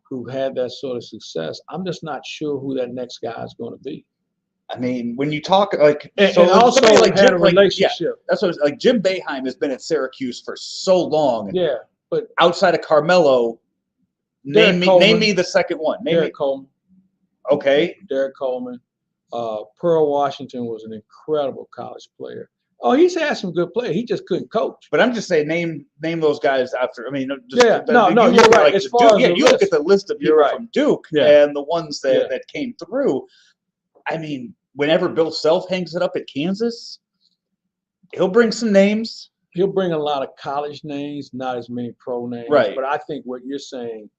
Speaker 2: who had that sort of success, I'm just not sure who that next guy is going to be.
Speaker 1: I mean, when you talk like,
Speaker 2: and also like had a relationship.
Speaker 1: That's what like Jim Boeheim has been at Syracuse for so long.
Speaker 2: Yeah, but
Speaker 1: outside of Carmelo, name me the second one.
Speaker 2: Derek Coleman.
Speaker 1: Okay,
Speaker 2: Derek Coleman. Pearl Washington was an incredible college player. Oh, he's had some good players. He just couldn't coach.
Speaker 1: But I'm just saying, name those guys after. I mean,
Speaker 2: just, you're right.
Speaker 1: Like as far as you look at the list of people from Duke and the ones that came through. I mean, whenever Bill Self hangs it up at Kansas, he'll bring some names.
Speaker 2: He'll bring a lot of college names, not as many pro names.
Speaker 1: Right.
Speaker 2: But I think what you're saying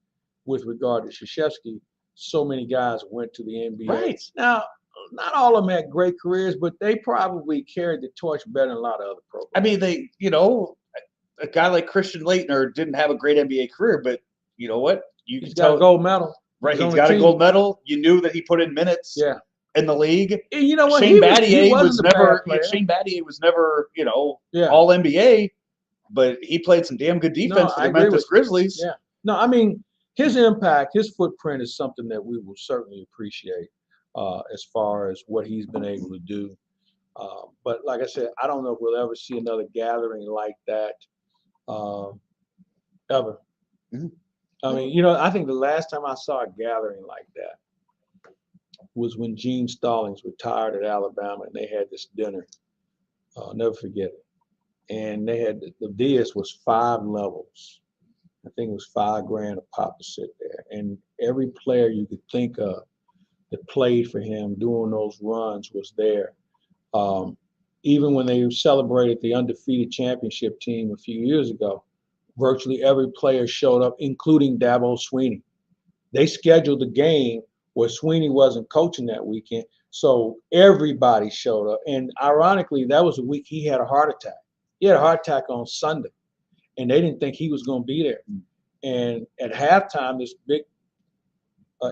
Speaker 2: with regard to Krzyzewski, so many guys went to the NBA.
Speaker 1: Right.
Speaker 2: Now, not all of them had great careers, but they probably carried the torch better than a lot of other programs.
Speaker 1: I mean, a guy like Christian Laettner didn't have a great NBA career, but you know what?
Speaker 2: He's got a gold medal.
Speaker 1: Right, he's got a gold medal. You knew that he put in minutes in the league.
Speaker 2: And you know what?
Speaker 1: Shane Battier was never, all NBA, but he played some damn good defense for the Memphis Grizzlies.
Speaker 2: Yeah. No, I mean, his impact, his footprint is something that we will certainly appreciate. As far as what he's been able to do. But like I said, I don't know if we'll ever see another gathering like that ever. Mm-hmm. I mean, I think the last time I saw a gathering like that was when Gene Stallings retired at Alabama, and they had this dinner. I'll never forget it. And they had the dais was 5 levels. I think it was $5,000 a pop to sit there. And every player you could think of that played for him during those runs was there. Even when they celebrated the undefeated championship team a few years ago, virtually every player showed up, including Dabo Swinney. They scheduled the game where Swinney wasn't coaching that weekend, so everybody showed up. And ironically, that was the week he had a heart attack. He had a heart attack on Sunday, and they didn't think he was going to be there. And at halftime, this big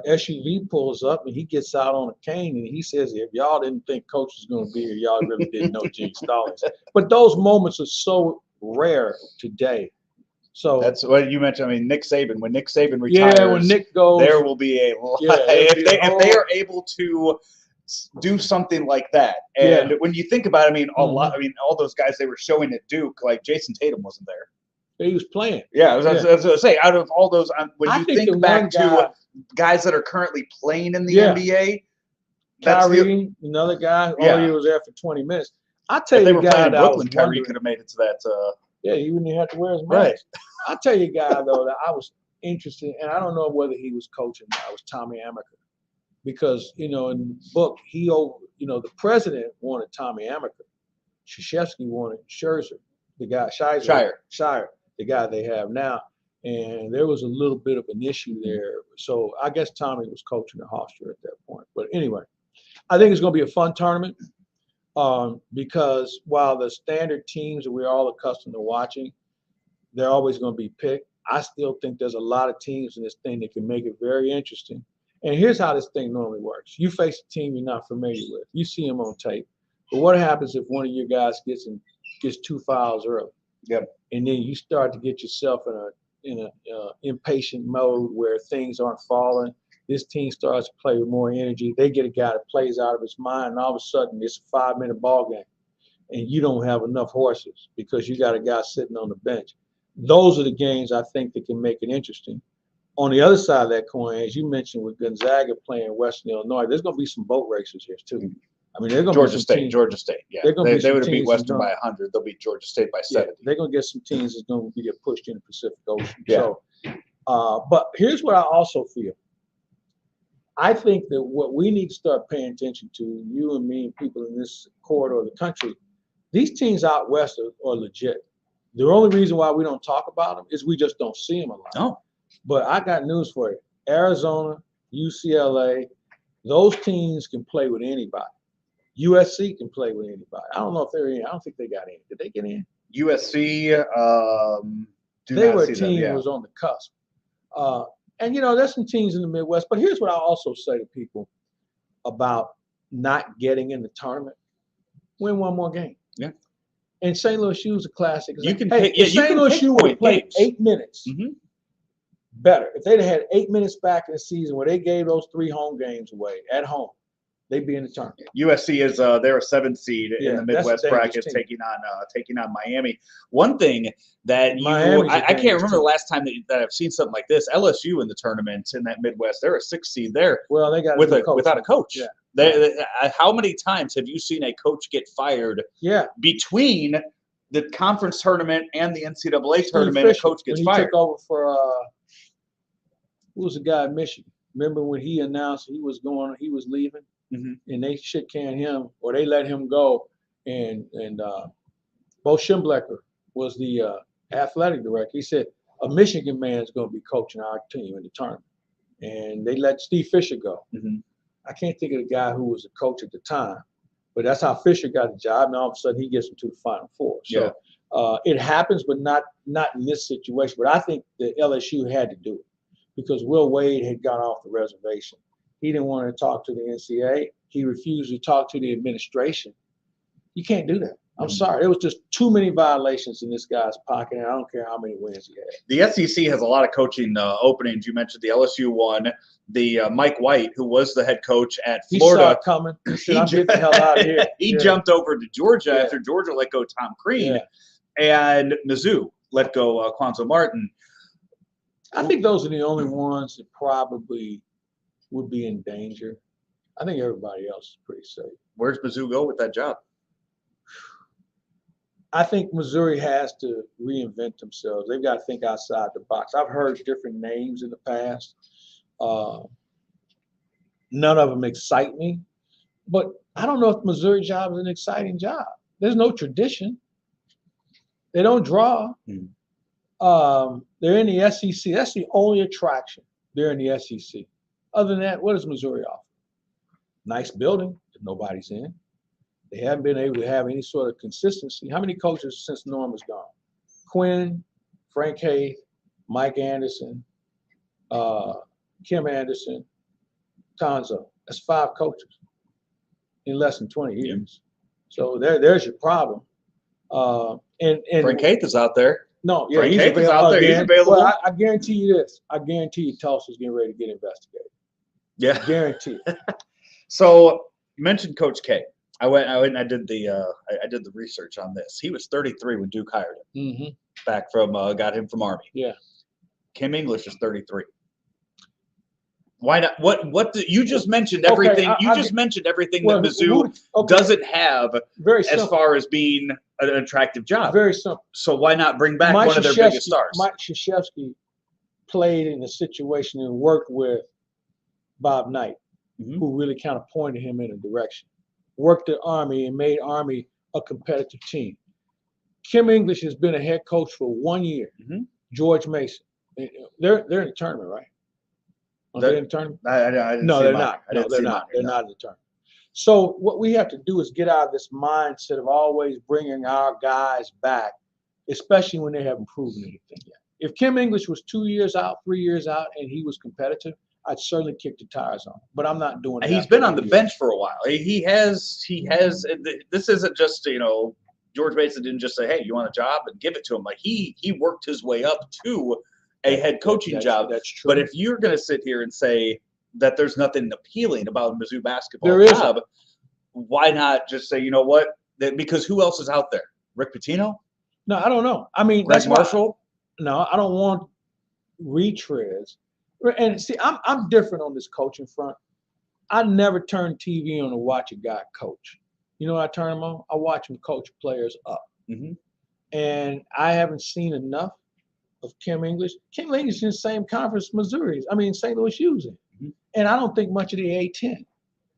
Speaker 2: SUV pulls up, and he gets out on a cane, and he says, if y'all didn't think coach was going to be here, y'all really didn't know Gene Stallings. But those moments are so rare today. So
Speaker 1: that's what you mentioned. I mean, Nick Saban, when Nick Saban retires,
Speaker 2: when Nick goes,
Speaker 1: there will be a lot. If they are able to do something like that. And when you think about it, I mean, all those guys they were showing at Duke, like Jason Tatum wasn't there.
Speaker 2: He was playing.
Speaker 1: Yeah, I was going to say, out of all those, when you think back to guys that are currently playing in the NBA,
Speaker 2: Kyrie, another guy, he was there for 20 minutes. I tell you,
Speaker 1: they were playing in Brooklyn. Kyrie could have made it to that.
Speaker 2: He wouldn't even have to wear his mask. Right. I'll tell you a guy, though, that I was interested, and I don't know whether he was coaching now, it was Tommy Amaker. Because, in the book, the president wanted Tommy Amaker. Krzyzewski wanted Scherzer, the guy, Shire, the guy they have now. And there was a little bit of an issue there. So I guess Tommy was coaching at Hofstra at that point. But anyway, I think it's going to be a fun tournament because while the standard teams that we're all accustomed to watching, they're always going to be picked. I still think there's a lot of teams in this thing that can make it very interesting. And here's how this thing normally works. You face a team you're not familiar with. You see them on tape. But what happens if one of your guys gets 2 fouls early?
Speaker 1: Yep.
Speaker 2: And then you start to get yourself in a impatient mode where things aren't falling. This team starts to play with more energy. They get a guy that plays out of his mind, and all of a sudden it's a 5-minute ball game, and you don't have enough horses because you got a guy sitting on the bench. those are the games I think that can make it interesting. On the other side of that coin, as you mentioned with Gonzaga playing Western Illinois, there's going to be some boat races here too. I mean, they're going to be
Speaker 1: Georgia State. Yeah,
Speaker 2: they're gonna be
Speaker 1: they would have
Speaker 2: some
Speaker 1: beat
Speaker 2: teams
Speaker 1: Western
Speaker 2: gonna-
Speaker 1: by 100. They'll beat Georgia State by 70.
Speaker 2: they're going to get some teams that's going to get pushed in the Pacific Ocean.
Speaker 1: Yeah.
Speaker 2: So, but here's what I also feel. I think that what we need to start paying attention to, you and me and people in this corridor of the country, these teams out west are legit. The only reason why we don't talk about them is we just don't see them a lot.
Speaker 1: No.
Speaker 2: But I got news for you. Arizona, UCLA, those teams can play with anybody. USC can play with anybody. I don't know if they're in. I don't think they got in. Did they get in?
Speaker 1: USC,
Speaker 2: They were a team that was on the cusp. And, there's some teams in the Midwest. But here's what I also say to people about not getting in the tournament. Win one more game.
Speaker 1: Yeah.
Speaker 2: And St. Louis U is a classic.
Speaker 1: You can
Speaker 2: hey,
Speaker 1: pick, yeah,
Speaker 2: if
Speaker 1: you
Speaker 2: St.
Speaker 1: can
Speaker 2: Louis
Speaker 1: pick
Speaker 2: U would have
Speaker 1: point
Speaker 2: played
Speaker 1: games.
Speaker 2: 8 minutes.
Speaker 1: Mhm.
Speaker 2: Better. If they'd had 8 minutes back in the season where they gave those 3 home games away at home, they'd be in the tournament.
Speaker 1: USC is they're a 7th seed in the
Speaker 2: that's a
Speaker 1: Midwest
Speaker 2: dangerous
Speaker 1: bracket,
Speaker 2: team.
Speaker 1: taking on Miami. One thing that
Speaker 2: Miami's a
Speaker 1: I can't
Speaker 2: dangerous
Speaker 1: remember the
Speaker 2: team.
Speaker 1: last time that I've seen something like this. LSU in the tournament in that Midwest, they're a 6th seed there
Speaker 2: Well, they got
Speaker 1: without a coach.
Speaker 2: Yeah.
Speaker 1: How many times have you seen a coach get fired
Speaker 2: Yeah.
Speaker 1: between the conference tournament and the NCAA
Speaker 2: Steve
Speaker 1: tournament? A
Speaker 2: Fisher,
Speaker 1: coach gets
Speaker 2: when he
Speaker 1: fired.
Speaker 2: took over for who was the guy in Michigan? Remember when he announced he was leaving,
Speaker 1: Mhm.
Speaker 2: and they shit canned him, or they let him go, and Bo Schembechler was the athletic director. He said a Michigan man is going to be coaching our team in the tournament, and they let Steve Fisher go.
Speaker 1: Mhm.
Speaker 2: I can't think of the guy who was the coach at the time, but that's how Fisher got the job, and all of a sudden he gets them to the Final Four. So it happens, but not in this situation. But I think that LSU had to do it because Will Wade had got off the reservation. He didn't want to talk to the NCAA. He refused to talk to the administration. You can't do that. I'm sorry. There was just too many violations in this guy's pocket, and I don't care how many wins he had.
Speaker 1: The SEC has a lot of coaching openings. You mentioned the LSU one. The Mike White, who was the head coach at
Speaker 2: He saw
Speaker 1: Florida,
Speaker 2: it coming. He said, I'm getting the hell out of here.
Speaker 1: he
Speaker 2: Yeah.
Speaker 1: jumped over to Georgia
Speaker 2: Yeah.
Speaker 1: after Georgia let go Tom Crean,
Speaker 2: Yeah.
Speaker 1: and Mizzou let go Quanzo Martin.
Speaker 2: I think those are the only ones that probably would be in danger. I think everybody else is pretty safe.
Speaker 1: Where's Mizzou go with that job?
Speaker 2: I think Missouri has to reinvent themselves. They've got to think outside the box. I've heard different names in the past. None of them excite me. But I don't know if Missouri job is an exciting job. There's no tradition. They don't draw. They're in the SEC. That's the only attraction. They're in the SEC. Other than that, what does Missouri offer? Nice building that nobody's in. They haven't been able to have any sort of consistency. How many coaches since Norm was gone? Quinn, Frank Haith, Mike Anderson, Kim Anderson, Tonzo. That's 5 coaches in less than 20 years. So there's your problem. And
Speaker 1: Frank Haith is out there.
Speaker 2: No, yeah,
Speaker 1: Frank
Speaker 2: he's
Speaker 1: Haith is out there. He's available.
Speaker 2: Well, I guarantee you this. I guarantee you Tulsa's getting ready to get investigated.
Speaker 1: Yeah.
Speaker 2: Guarantee it.
Speaker 1: So you mentioned Coach K. I went and I did the research on this. He was 33 when Duke hired him.
Speaker 2: Mm-hmm.
Speaker 1: Back from got him from Army.
Speaker 2: Yeah.
Speaker 1: Kim English is 33. Why not? What you just mentioned everything. Mentioned everything that Mizzou doesn't have
Speaker 2: Very
Speaker 1: as
Speaker 2: simple.
Speaker 1: far as being an attractive job.
Speaker 2: Very simple.
Speaker 1: So why not bring back one of their biggest stars?
Speaker 2: Mike Krzyzewski played in a situation and worked with Bob Knight, who really kind of pointed him in a direction. Worked at Army and made Army a competitive team. Kim English has been a head coach for 1 year. George Mason. They're in the tournament, right? Are they in the tournament? No, they're not. No, they're not. They're not in the tournament. So what we have to do is get out of this mindset of always bringing our guys back, especially when they haven't proven anything yet. If Kim English was 2 years out, 3 years out, and he was competitive, I'd certainly kick the tires on him. But I'm not doing that.
Speaker 1: He's been on the bench for a while. He has. This isn't just George Mason didn't just say, "Hey, you want a job?" and give it to him. Like he worked his way up to a head coaching job.
Speaker 2: That's true.
Speaker 1: But if you're going to sit here and say that there's nothing appealing about a Mizzou basketball
Speaker 2: There
Speaker 1: job, why not just say, you know what? Because who else is out there? Rick Pitino?
Speaker 2: No, I don't know. I mean,
Speaker 1: Greg
Speaker 2: that's
Speaker 1: Marshall?
Speaker 2: No, I don't want retreads. And see, I'm different on this coaching front. I never turn TV on to watch a guy coach. You know what I turn him on? I watch him coach players up.
Speaker 1: Mm-hmm.
Speaker 2: And I haven't seen enough of Kim English. Kim English is in the same conference St. Louis using.
Speaker 1: Mm-hmm.
Speaker 2: And I don't think much of the A-10.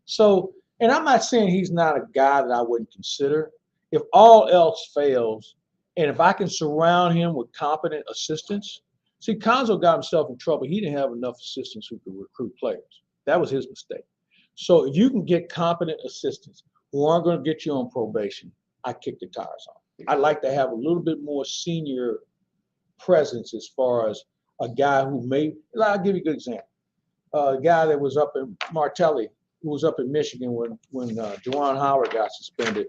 Speaker 2: So, and I'm not saying he's not a guy that I wouldn't consider. If all else fails, and if I can surround him with competent assistants. See, Conzo got himself in trouble. He didn't have enough assistants who could recruit players. That was his mistake. So if you can get competent assistants who aren't going to get you on probation, I kick the tires off. I'd like to have a little bit more senior presence as far as a guy who I'll give you a good example. A guy that was up in Martelli, who was up in Michigan when Juwan Howard got suspended.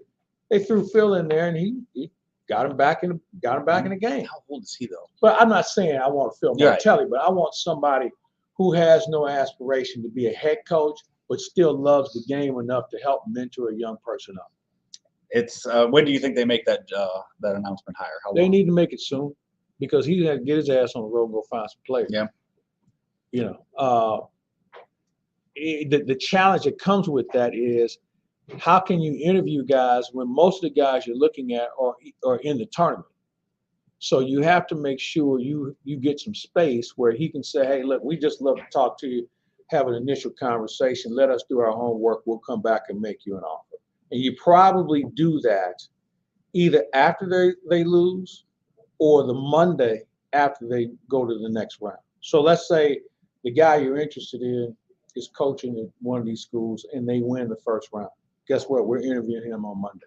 Speaker 2: They threw Phil in there, and he got him back in the game.
Speaker 1: How old is he though?
Speaker 2: But I'm not saying I want Phil Martelli, but I want somebody who has no aspiration to be a head coach, but still loves the game enough to help mentor a young person up.
Speaker 1: It's when do you think they make that announcement hire?
Speaker 2: They need to make it soon, because he's going to get his ass on the road and go find some players.
Speaker 1: Yeah.
Speaker 2: You know, the challenge that comes with that is, how can you interview guys when most of the guys you're looking at are in the tournament? So you have to make sure you get some space where he can say, hey, look, we just love to talk to you, have an initial conversation, let us do our homework, we'll come back and make you an offer. And you probably do that either after they lose or the Monday after they go to the next round. So let's say the guy you're interested in is coaching at one of these schools and they win the first round. Guess what? We're interviewing him on Monday.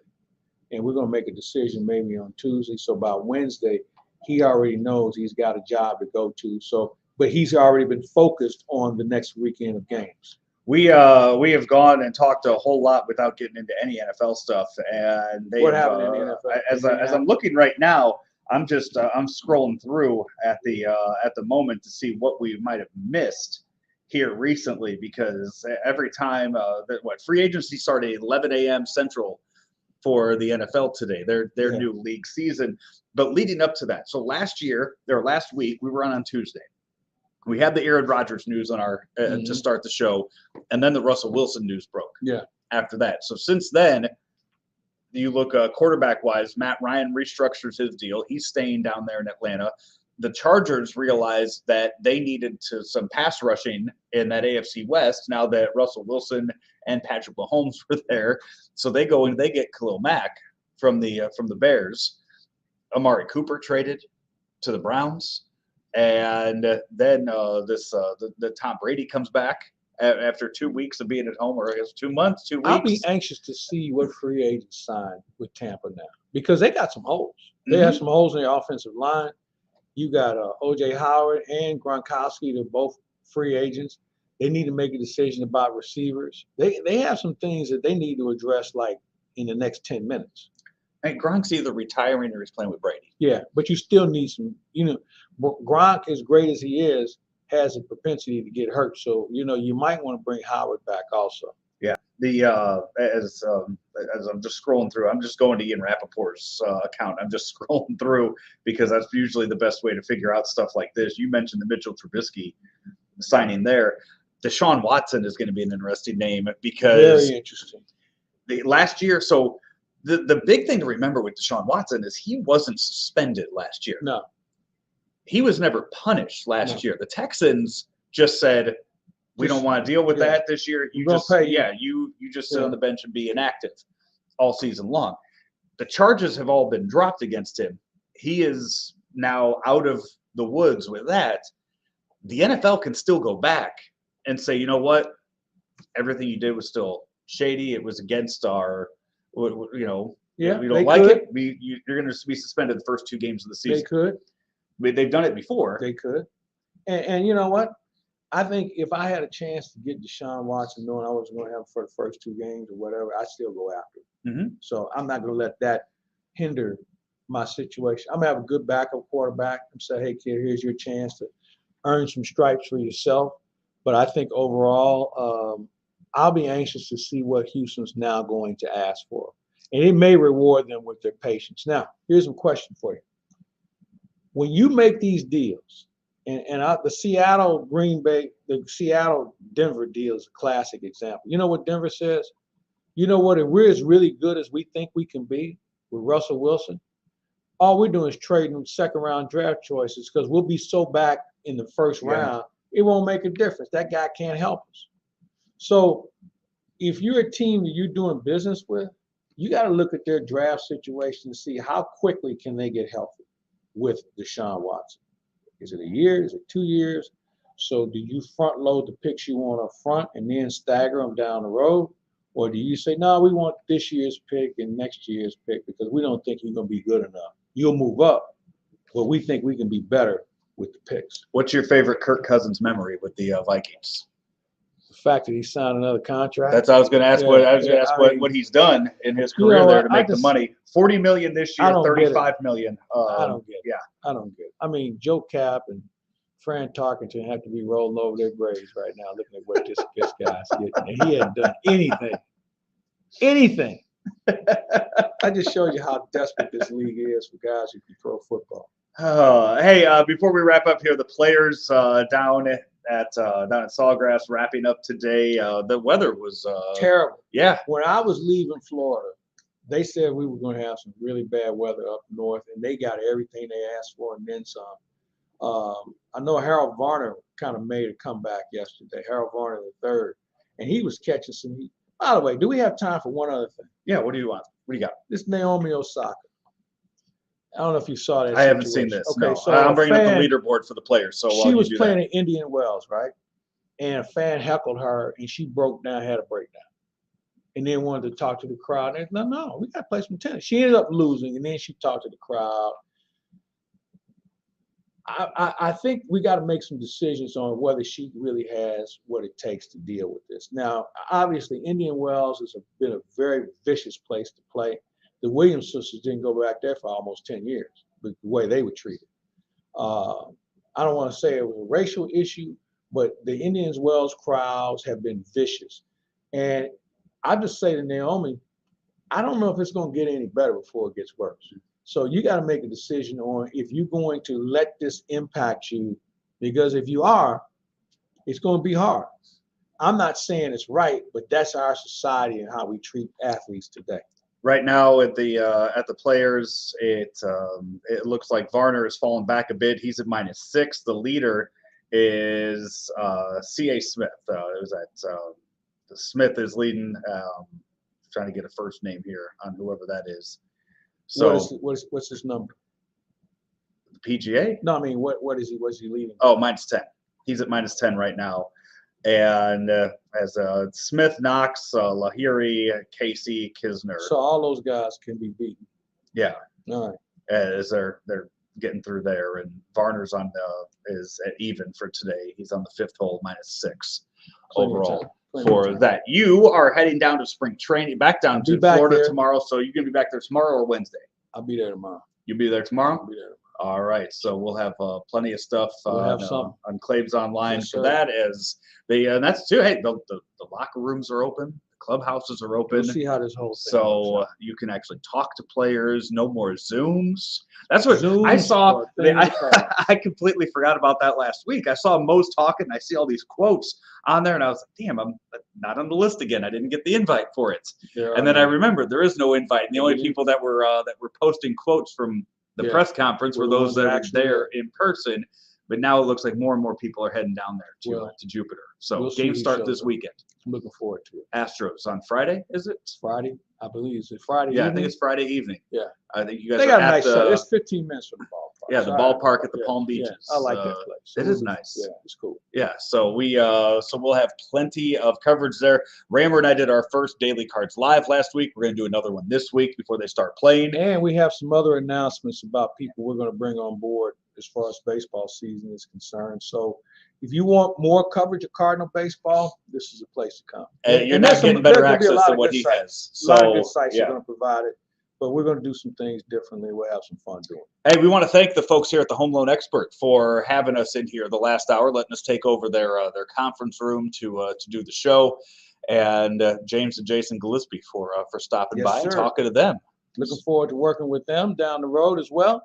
Speaker 2: And we're going to make a decision maybe on Tuesday. So by Wednesday, he already knows he's got a job to go to. So, but he's already been focused on the next weekend of games.
Speaker 1: We have gone and talked a whole lot without getting into any NFL stuff. And
Speaker 2: what happened in the NFL?
Speaker 1: As I'm looking right now, I'm just I'm scrolling through at the moment to see what we might have missed here recently, because every time free agency started at 11 a.m. Central for the NFL today, their new league season. But leading up to that, so last week we were on Tuesday. We had the Aaron Rodgers news on our to start the show, and then the Russell Wilson news broke.
Speaker 2: Yeah.
Speaker 1: After that, so since then, you look quarterback wise, Matt Ryan restructures his deal. He's staying down there in Atlanta. The Chargers realized that they needed some pass rushing in that AFC West now that Russell Wilson and Patrick Mahomes were there. So they go and they get Khalil Mack from the Bears. Amari Cooper traded to the Browns. And then the Tom Brady comes back after 2 weeks of being at home, or I guess 2 months, 2 weeks.
Speaker 2: I'll be anxious to see what free agents sign with Tampa now, because they got some holes. They have some holes in their offensive line. You got O.J. Howard and Gronkowski. They're both free agents. They need to make a decision about receivers. They have some things that they need to address, like in the next 10 minutes.
Speaker 1: And Gronk's either retiring or he's playing with Brady.
Speaker 2: Yeah, but you still need some, Gronk, as great as he is, has a propensity to get hurt. So, you might want to bring Howard back also.
Speaker 1: Yeah. As I'm just scrolling through, I'm just going to Ian Rappaport's account. I'm just scrolling through because that's usually the best way to figure out stuff like this. You mentioned the Mitchell Trubisky signing there. Desean Watson is going to be an interesting name because
Speaker 2: very interesting.
Speaker 1: Last year, so the big thing to remember with Desean Watson is he wasn't suspended last year.
Speaker 2: No.
Speaker 1: He was never punished last year. The Texans just said, we don't want to deal with that this year. You just sit on the bench and be inactive all season long. The charges have all been dropped against him. He is now out of the woods with that. The NFL can still go back and say, you know what? Everything you did was still shady. It was against our, we don't like it. You're going to be suspended the first 2 games of the season.
Speaker 2: They could.
Speaker 1: They've done it before.
Speaker 2: They could. And you know what? I think if I had a chance to get Desean Watson, knowing I was going to have him for the first 2 games or whatever, I'd still go after him.
Speaker 1: Mm-hmm.
Speaker 2: So I'm not going to let that hinder my situation. I'm going to have a good backup quarterback and say, hey, kid, here's your chance to earn some stripes for yourself. But I think overall, I'll be anxious to see what Houston's now going to ask for. And it may reward them with their patience. Now, here's a question for you. when you make these deals, the Seattle Denver deal is a classic example. You know what Denver says? You know what? If we're as really good as we think we can be with Russell Wilson, all we're doing is trading second-round draft choices because we'll be so back in the first round, it won't make a difference. That guy can't help us. So if you're a team that you're doing business with, you got to look at their draft situation and see how quickly can they get healthy with Desean Watson. Is it a year? Is it 2 years? So do you front load the picks you want up front and then stagger them down the road? Or do you say, no, we want this year's pick and next year's pick because we don't think you're going to be good enough. You'll move up, but we think we can be better with the picks.
Speaker 1: What's your favorite Kirk Cousins memory with the Vikings?
Speaker 2: The fact that he signed another contract.
Speaker 1: That's I was going to ask. What he's done in his career there to make the money. $40 million this year, $35 million.
Speaker 2: I don't get it. Yeah, I don't get it. I mean, Joe Cap and Fran Tarkenton have to be rolling over their graves right now, looking at what this guy's getting. And he hadn't done anything. Anything. I just show you how desperate this league is for guys who can throw football.
Speaker 1: Hey, before we wrap up here, the players down at Sawgrass wrapping up today. The weather was
Speaker 2: terrible.
Speaker 1: Yeah.
Speaker 2: When I was leaving Florida, they said we were going to have some really bad weather up north, and they got everything they asked for and then some. I know Harold Varner kind of made a comeback yesterday. Harold Varner III, and he was catching some heat. By the way, do we have time for one other thing?
Speaker 1: Yeah. What do you want? What do you got?
Speaker 2: This Naomi Osaka. I don't know if you saw that.
Speaker 1: I haven't seen this. Okay, no. So I'm bringing up the leaderboard for the players. So
Speaker 2: she was playing in Indian Wells, right? And a fan heckled her, and she broke down, had a breakdown, and then wanted to talk to the crowd. And no, we got to play some tennis. She ended up losing, and then she talked to the crowd. I think we got to make some decisions on whether she really has what it takes to deal with this. Now, obviously, Indian Wells has been a very vicious place to play. The Williams sisters didn't go back there for almost 10 years, the way they were treated. I don't want to say it was a racial issue, but the Indian Wells crowds have been vicious. And I just say to Naomi, I don't know if it's going to get any better before it gets worse. So you got to make a decision on if you're going to let this impact you, because if you are, it's going to be hard. I'm not saying it's right, but that's our society and how we treat athletes today.
Speaker 1: Right now at the players, it looks like Varner has fallen back a bit. He's at -6. The leader is C.A. Smith. It was at Smith is leading. Trying to get a first name here on whoever that is. So
Speaker 2: what's his number?
Speaker 1: The PGA?
Speaker 2: No, I mean what is he? What's he leading?
Speaker 1: Oh, -10. He's at -10 right now. And as Smith, Knox, Lahiri, Casey, Kisner.
Speaker 2: So all those guys can be beaten.
Speaker 1: Yeah.
Speaker 2: All right.
Speaker 1: As they're getting through there, and Varner's is at even for today. He's on the 5th hole, -6 overall for that. You are heading down to spring training, back down to Florida tomorrow. So you're gonna be back there tomorrow or Wednesday?
Speaker 2: I'll be there tomorrow.
Speaker 1: You'll be there tomorrow?
Speaker 2: I'll be there tomorrow.
Speaker 1: All right, so we'll have plenty of stuff on Claibs Online for that. And that's too. Hey, the locker rooms are open, the clubhouses are open.
Speaker 2: We'll see how this whole thing
Speaker 1: so you can actually talk to players. No more Zooms. That's what I saw. I completely forgot about that last week. I saw Mo's talking. And I see all these quotes on there, and I was like, "Damn, I'm not on the list again. I didn't get the invite for it." And then I remembered there is no invite. And the only people that were posting quotes from the press conference were those that are there in person, but now it looks like more and more people are heading down there to Jupiter. So games start this weekend.
Speaker 2: I'm looking forward to it.
Speaker 1: Astros on Friday, is it?
Speaker 2: It's Friday, I believe. Is it Friday?
Speaker 1: Yeah, evening? I think it's Friday evening.
Speaker 2: Yeah,
Speaker 1: I think you guys.
Speaker 2: They got a nice site. It's 15 minutes from the ballpark.
Speaker 1: Yeah, the ballpark at the Palm Beaches.
Speaker 2: Yeah, I like that place.
Speaker 1: It is nice.
Speaker 2: Yeah, it's cool.
Speaker 1: Yeah, so we'll have plenty of coverage there. Rammer and I did our first Daily Cards live last week. We're going to do another one this week before they start playing.
Speaker 2: And we have some other announcements about people we're going to bring on board as far as baseball season is concerned. So if you want more coverage of Cardinal baseball, this is a place to come.
Speaker 1: And you're not getting better access than what he has.
Speaker 2: So, a lot of good sites are going to provide it. But we're going to do some things differently. We'll have some fun doing it.
Speaker 1: Hey, we want to thank the folks here at the Home Loan Expert for having us in here the last hour, letting us take over their conference room to do the show, and James and Jason Gillespie for stopping by and talking to them.
Speaker 2: Looking forward to working with them down the road as well.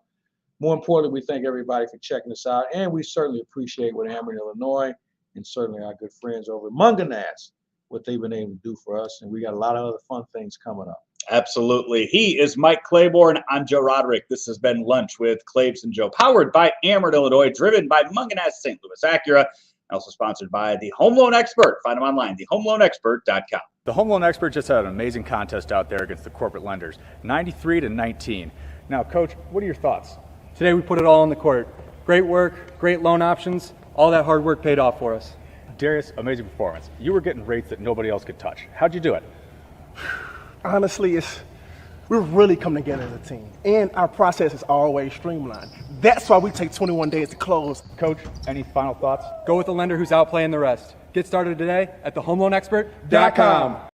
Speaker 2: more importantly, we thank everybody for checking us out, and we certainly appreciate what Ameren, Illinois, and certainly our good friends over at Mungenast, what they've been able to do for us, and we got a lot of other fun things coming up.
Speaker 1: Absolutely. He is Mike Claiborne. I'm Joe Roderick. This has been Lunch with Claibs and Joe, powered by Ameren, Illinois, driven by Mungenast St. Louis Acura, also sponsored by the Home Loan Expert. Find them online, thehomeloanexpert.com.
Speaker 9: The Home Loan Expert just had an amazing contest out there against the corporate lenders, 93-19. Now, Coach, what are your thoughts?
Speaker 10: Today we put it all on the court. Great work, great loan options. All that hard work paid off for us.
Speaker 9: Darius, amazing performance. You were getting rates that nobody else could touch. How'd you do it?
Speaker 11: Honestly, we're really coming together as a team, and our process is always streamlined. That's why we take 21 days to close.
Speaker 9: Coach, any final thoughts?
Speaker 10: Go with the lender who's outplaying the rest. Get started today at thehomeloanexpert.com.